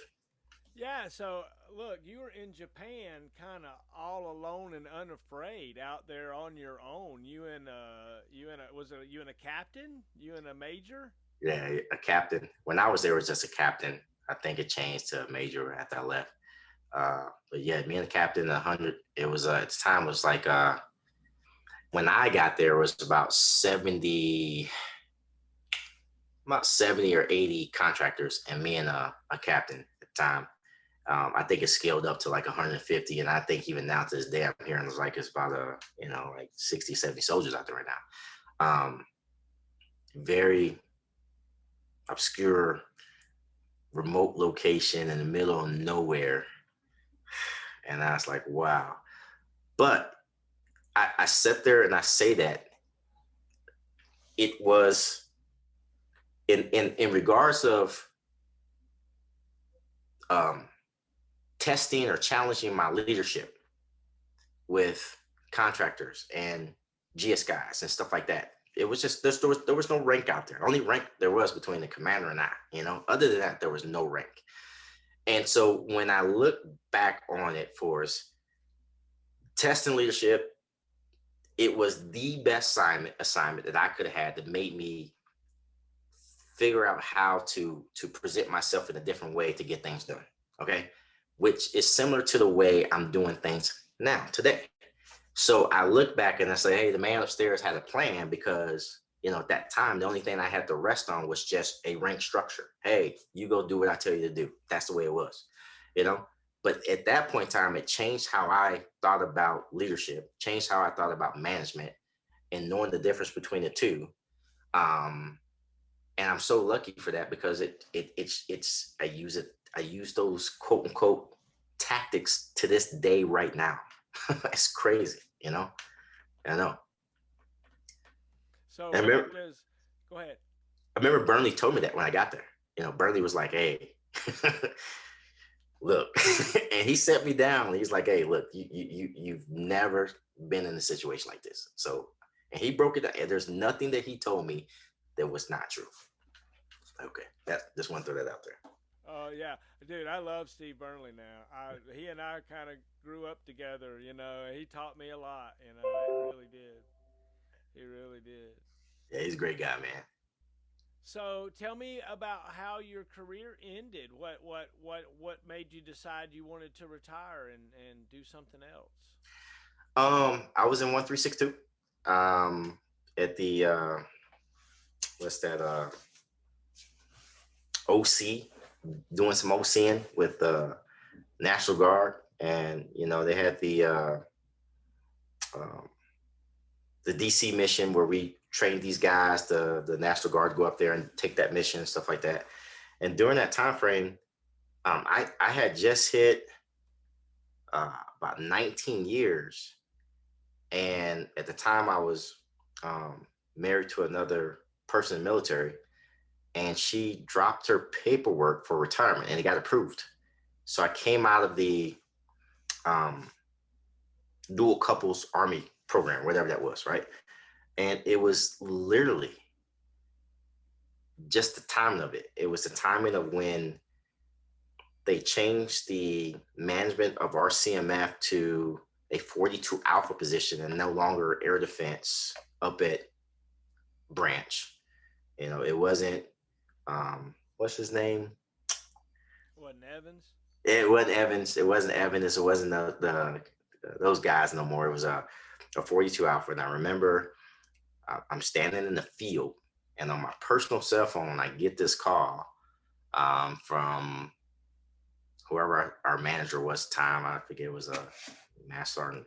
Yeah, so look, you were in Japan kind of all alone and unafraid out there on your own. You and a captain? You and a major? Yeah, a captain. When I was there, it was just a captain. I think it changed to a major after I left. But yeah, me and the captain, 100. It was at the time it was like when I got there it was about 70 or 80 contractors, and me and a captain at the time. I think it scaled up to like 150, and I think even now to this day I'm hearing it's about like 60, 70 soldiers out there right now. Very obscure, remote location in the middle of nowhere, and I was like, wow. But I sit there and I say that it was in regards of um, testing or challenging my leadership with contractors and GS guys and stuff like that. It was just there was no rank out there. Only rank there was between the commander and I. Other than that, there was no rank. And so when I look back on it for us, testing leadership, it was the best assignment that I could have had that made me figure out how to present myself in a different way to get things done. Okay, which is similar to the way I'm doing things now today. So I look back and I say, hey, the man upstairs had a plan, because at that time the only thing I had to rest on was just a rank structure. Hey, you go do what I tell you to do. That's the way it was, you know. But at that point in time, it changed how I thought about leadership, changed how I thought about management, and knowing the difference between the two. Um, and I'm so lucky for that because it's I use those quote unquote tactics to this day right now. It's crazy, you know. I know. So And what does? Go ahead. I remember Burnley told me that when I got there. You know, Burnley was like, "Hey, look," and he set me down. He's like, "Hey, look, you've never been in a situation like this." So, and he broke it down. And there's nothing that he told me that was not true. Okay, that just want to throw that out there. Oh yeah, dude, I love Steve Burnley now. He and I kind of grew up together. He taught me a lot. He really did. He really did. Yeah, he's a great guy, man. So tell me about how your career ended. What made you decide you wanted to retire and do something else? I was in 1362. Um, at the what's that? OC, doing some OCing with the National Guard, and they had um, the DC mission where we trained these guys, the National Guard, to go up there and take that mission and stuff like that. And during that time frame, I had just hit about 19 years, and at the time I was um, married to another person in the military, and she dropped her paperwork for retirement, and it got approved. So I came out of the um, dual couples army program, whatever that was, right? And it was literally just the timing of it. It was the timing of when they changed the management of our CMF to a 42 Alpha position and no longer air defense up at branch. It wasn't what's his name? Wasn't Evans? It wasn't Evans. It wasn't Evans. It wasn't the those guys no more. It was a 42 Alpha. And I remember I'm standing in the field, and on my personal cell phone, I get this call from whoever our manager was at the time. I forget, it was a master sergeant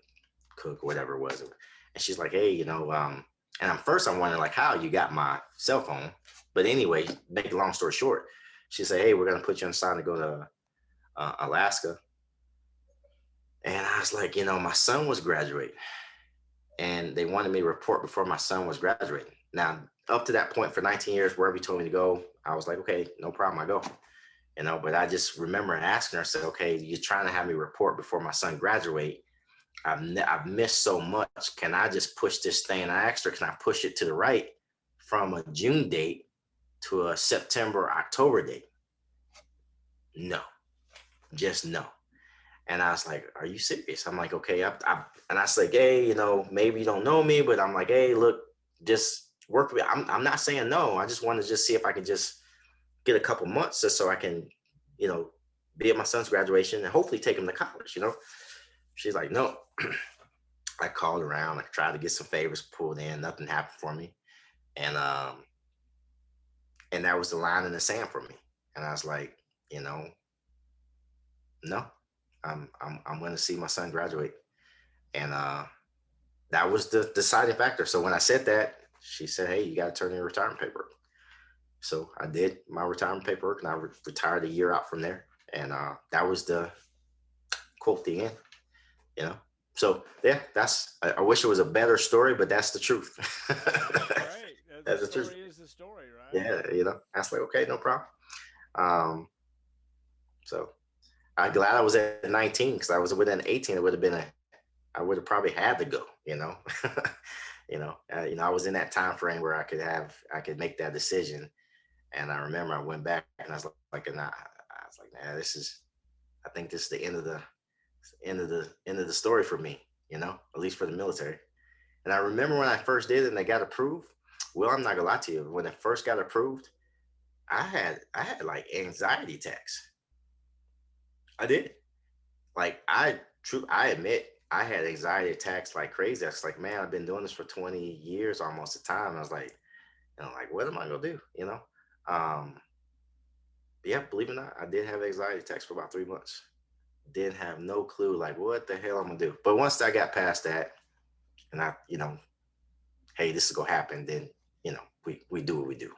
cook or whatever it was. And she's like, "Hey, and at first I'm wondering like how you got my cell phone. But anyway, make a long story short, she said, "Hey, we're gonna put you on sign to go to Alaska." And I was like, my son was graduating, and they wanted me to report before my son was graduating. Now, up to that point, for 19 years, wherever he told me to go, I was like, okay, no problem, I go. But I just remember asking her, I said, okay, you're trying to have me report before my son graduate. I've missed so much. Can I just push this thing? And I asked her, can I push it to the right from a June date to a September, October date? No, just no. And I was like, are you serious? I'm like, okay. And I was like, hey, maybe you don't know me, but I'm like, hey, look, just work with me. I'm not saying no. I just want to just see if I can just get a couple months just so I can, you know, be at my son's graduation and hopefully take him to college. She's like, no. I called around. I tried to get some favors pulled in. Nothing happened for me. And that was the line in the sand for me. And I was like, you know, no, I'm going to see my son graduate. And that was the deciding factor. So when I said that, she said, hey, you got to turn in your retirement paperwork. So I did my retirement paperwork, and I retired a year out from there. And that was the quote, the end. So yeah, I wish it was a better story, but that's the truth. That's great. The That's the truth. story is the story, right? Yeah, I was like, okay, no problem. Um, so I'm glad I was at 19, because I was within 18. I would have probably had to go. I was in that time frame where I could make that decision. And I remember I went back and I was like, and I was like, man, I think this is the end of the story for me, at least for the military. And I remember when I first did it and they got approved. Well, I'm not gonna lie to you. When it first got approved, I had like anxiety attacks. I did. Like I admit I had anxiety attacks like crazy. I was like, man, I've been doing this for 20 years almost the time. I was like, like, what am I gonna do? Um, yeah, believe it or not, I did have anxiety attacks for about 3 months didn't have no clue like what the hell I'm gonna do. But once I got past that, and I, hey, this is gonna happen, then we do what we do.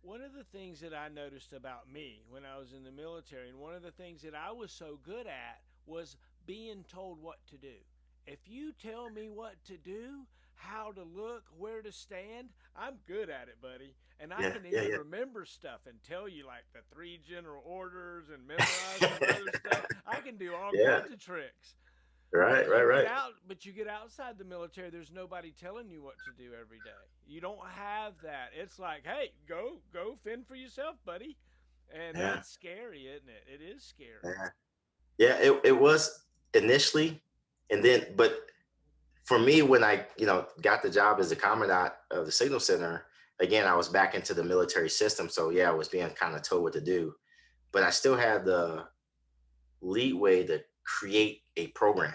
One of the things that I noticed about me when I was in the military, and one of the things that I was so good at, was being told what to do. If you tell me what to do, how to look, where to stand, I'm good at it, buddy. And I Yeah, can yeah, even yeah, remember stuff and tell you like the three general orders and memorize some other stuff. I can do all yeah. kinds of tricks. Right, But right, right. you get outside the military, there's nobody telling you what to do every day. You don't have that. It's like, hey, go fend for yourself, buddy. And Yeah, that's scary, isn't it? It is scary. yeah, yeah. It was initially, and then, but for me, when I got the job as a commandant of the signal center, again, I was back into the military system, so yeah, I was being kind of told what to do, but I still had the leeway to create a program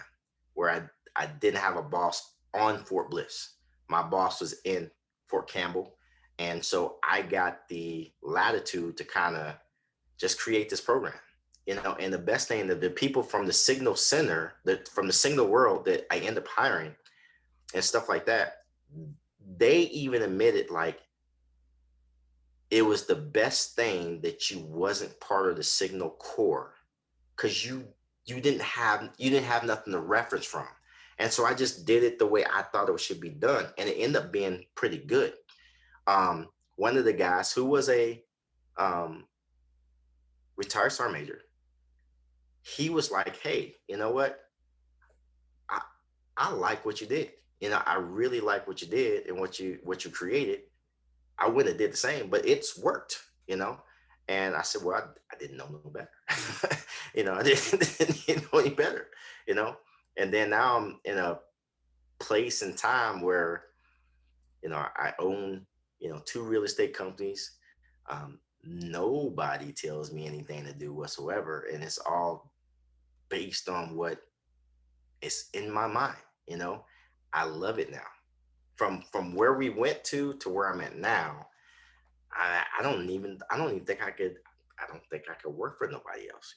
where I didn't have a boss on Fort Bliss. My boss was in Fort Campbell. And so I got the latitude to kind of just create this program. And the best thing that the people from the signal center, that from the signal world that I end up hiring and stuff like that, they even admitted like it was the best thing that you wasn't part of the signal corps because you didn't have nothing to reference from. And so I just did it the way I thought it should be done, and it ended up being pretty good. One of the guys who was a um, retired sergeant major, he was like, "Hey, you know what? I I like what you did. I really like what you did and what you created. I wouldn't have did the same, but it's worked, you know." And I said, "Well, I didn't know no better. I didn't know any better, you know." And then now I'm in a place and time where I own two real estate companies. Nobody tells me anything to do whatsoever, and it's all based on what is in my mind. You know, I love it now. From where we went to where I'm at now, I don't even think I don't think I could work for nobody else.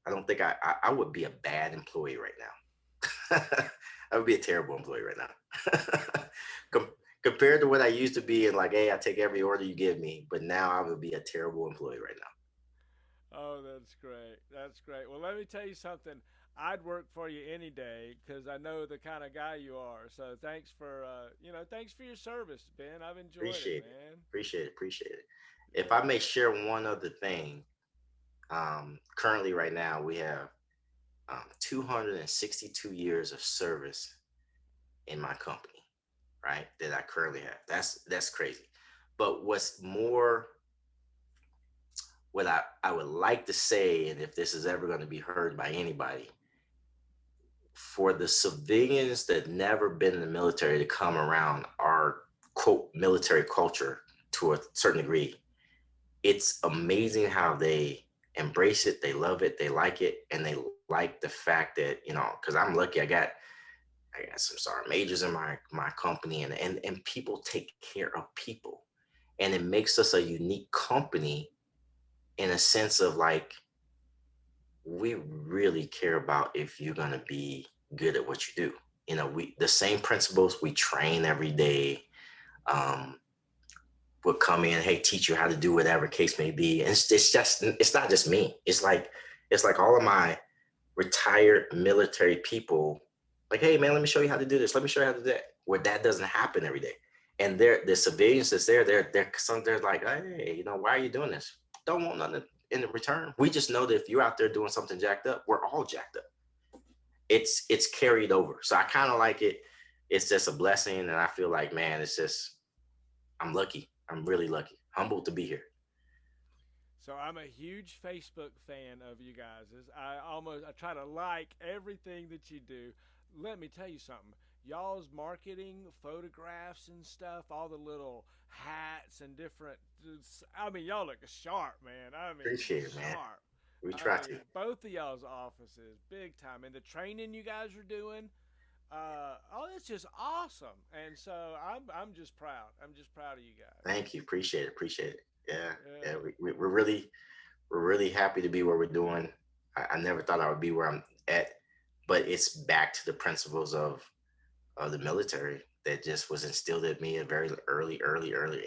I don't think I would be a bad employee right now. I would be a terrible employee right now. Com- Compared to what I used to be, and like, hey, I take every order you give me, but now I would be a terrible employee right now. Oh, that's great. That's great. Well, let me tell you something. I'd work for you any day because I know the kind of guy you are. So thanks for your service, Ben. I've enjoyed it, Appreciate it. man. Appreciate it. If I Yeah. may share one other thing, currently right now we have 262 years of service in my company, right? That I currently have. That's crazy. But what I would like to say, and if this is ever going to be heard by anybody, for the civilians that never been in the military to come around our quote military culture to a certain degree, it's amazing how they embrace it, they love it, they like it, and they like the fact that because I'm lucky, I got some sergeant majors in my company, and people take care of people, and it makes us a unique company in a sense of like we really care about if you're gonna be good at what you do. We the same principles we train every day. Um, will come in, hey, teach you how to do whatever case may be. And it's not just me. It's like all of my retired military people, like, hey man, let me show you how to do this. Let me show you how to do that. Where that doesn't happen every day. And the civilians that's there, they're like, hey, why are you doing this? Don't want nothing in return. We just know that if you're out there doing something jacked up, we're all jacked up. It's carried over. So I kind of like it. It's just a blessing. And I feel like, man, it's just I'm lucky. I'm really lucky. Humbled to be here. So I'm a huge Facebook fan of you guys. I try to like everything that you do. Let me tell you something. Y'all's marketing, photographs and stuff, all the little hats and different. I mean, y'all look sharp, man. I mean, Appreciate it, man. sharp. We I try mean, to. both of y'all's offices, big time, and the training you guys are doing. Oh, it's just awesome. And so I'm just proud. I'm just proud of you guys. Thank you. Appreciate it. Appreciate it. Yeah. Yeah. Yeah. We're really happy to be where we're doing. I never thought I would be where I'm at, but it's back to the principles of the military that just was instilled in me at a very early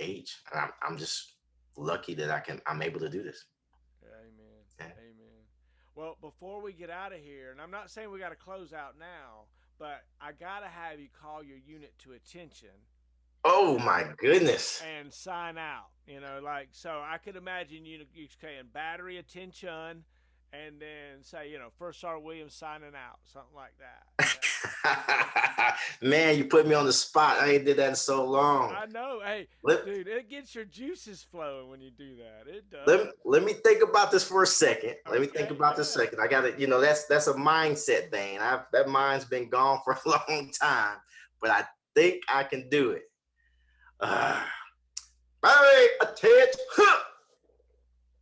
age. And I'm just lucky that I'm able to do this. Amen. Yeah. Amen. Well, before we get out of here, and I'm not saying we got to close out now, but I got to have you call your unit to attention Oh and my goodness. sign out. Like so, I could imagine you saying battery attention, and then say First Sergeant Williams signing out, something like that. Man, you put me on the spot. I ain't did that in so long. I know. Hey, Let, dude, it gets your juices flowing when you do that. It let, does. let me think about this for a second. Let me think Okay. about this Yeah. second. I gotta, that's a mindset thing. That mind's been gone for a long time, but I think I can do it. Uh, Barry, attention.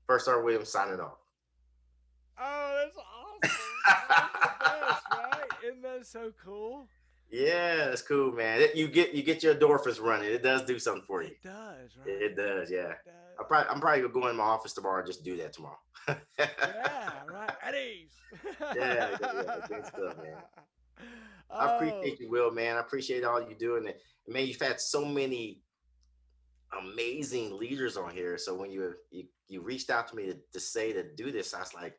First Sergeant Williams signing off. Oh, that's awesome. That's the best, right? Isn't that so cool? Yeah, that's cool, man. You get your endorphins running. It does do something for you. It does, It right? does, yeah. It does. I'm probably gonna go in my office tomorrow and just do that tomorrow. Yeah, right. At ease. Yeah, good stuff, man. I Oh, appreciate you, Will, man. I appreciate all you doing. And man, you've had so many amazing leaders on here. So when you reached out to me to say to do this, I was like,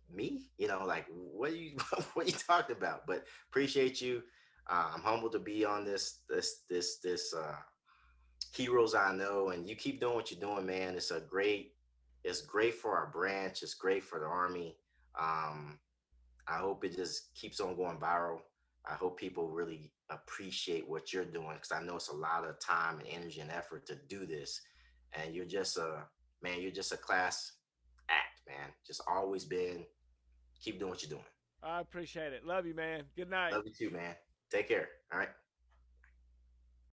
me, like what are you what are you talking about? But appreciate you. I'm humbled to be on this heroes I know, and you keep doing what you're doing, man. It's great for our branch. It's great for the Army. um I hope it just keeps on going viral. I hope people really appreciate what you're doing, because I know it's a lot of time and energy and effort to do this. And you're just a class act, man. Just always been. Keep doing what you're doing. I appreciate it. Love you, man. Good night. Love you too, man. Take care. All right.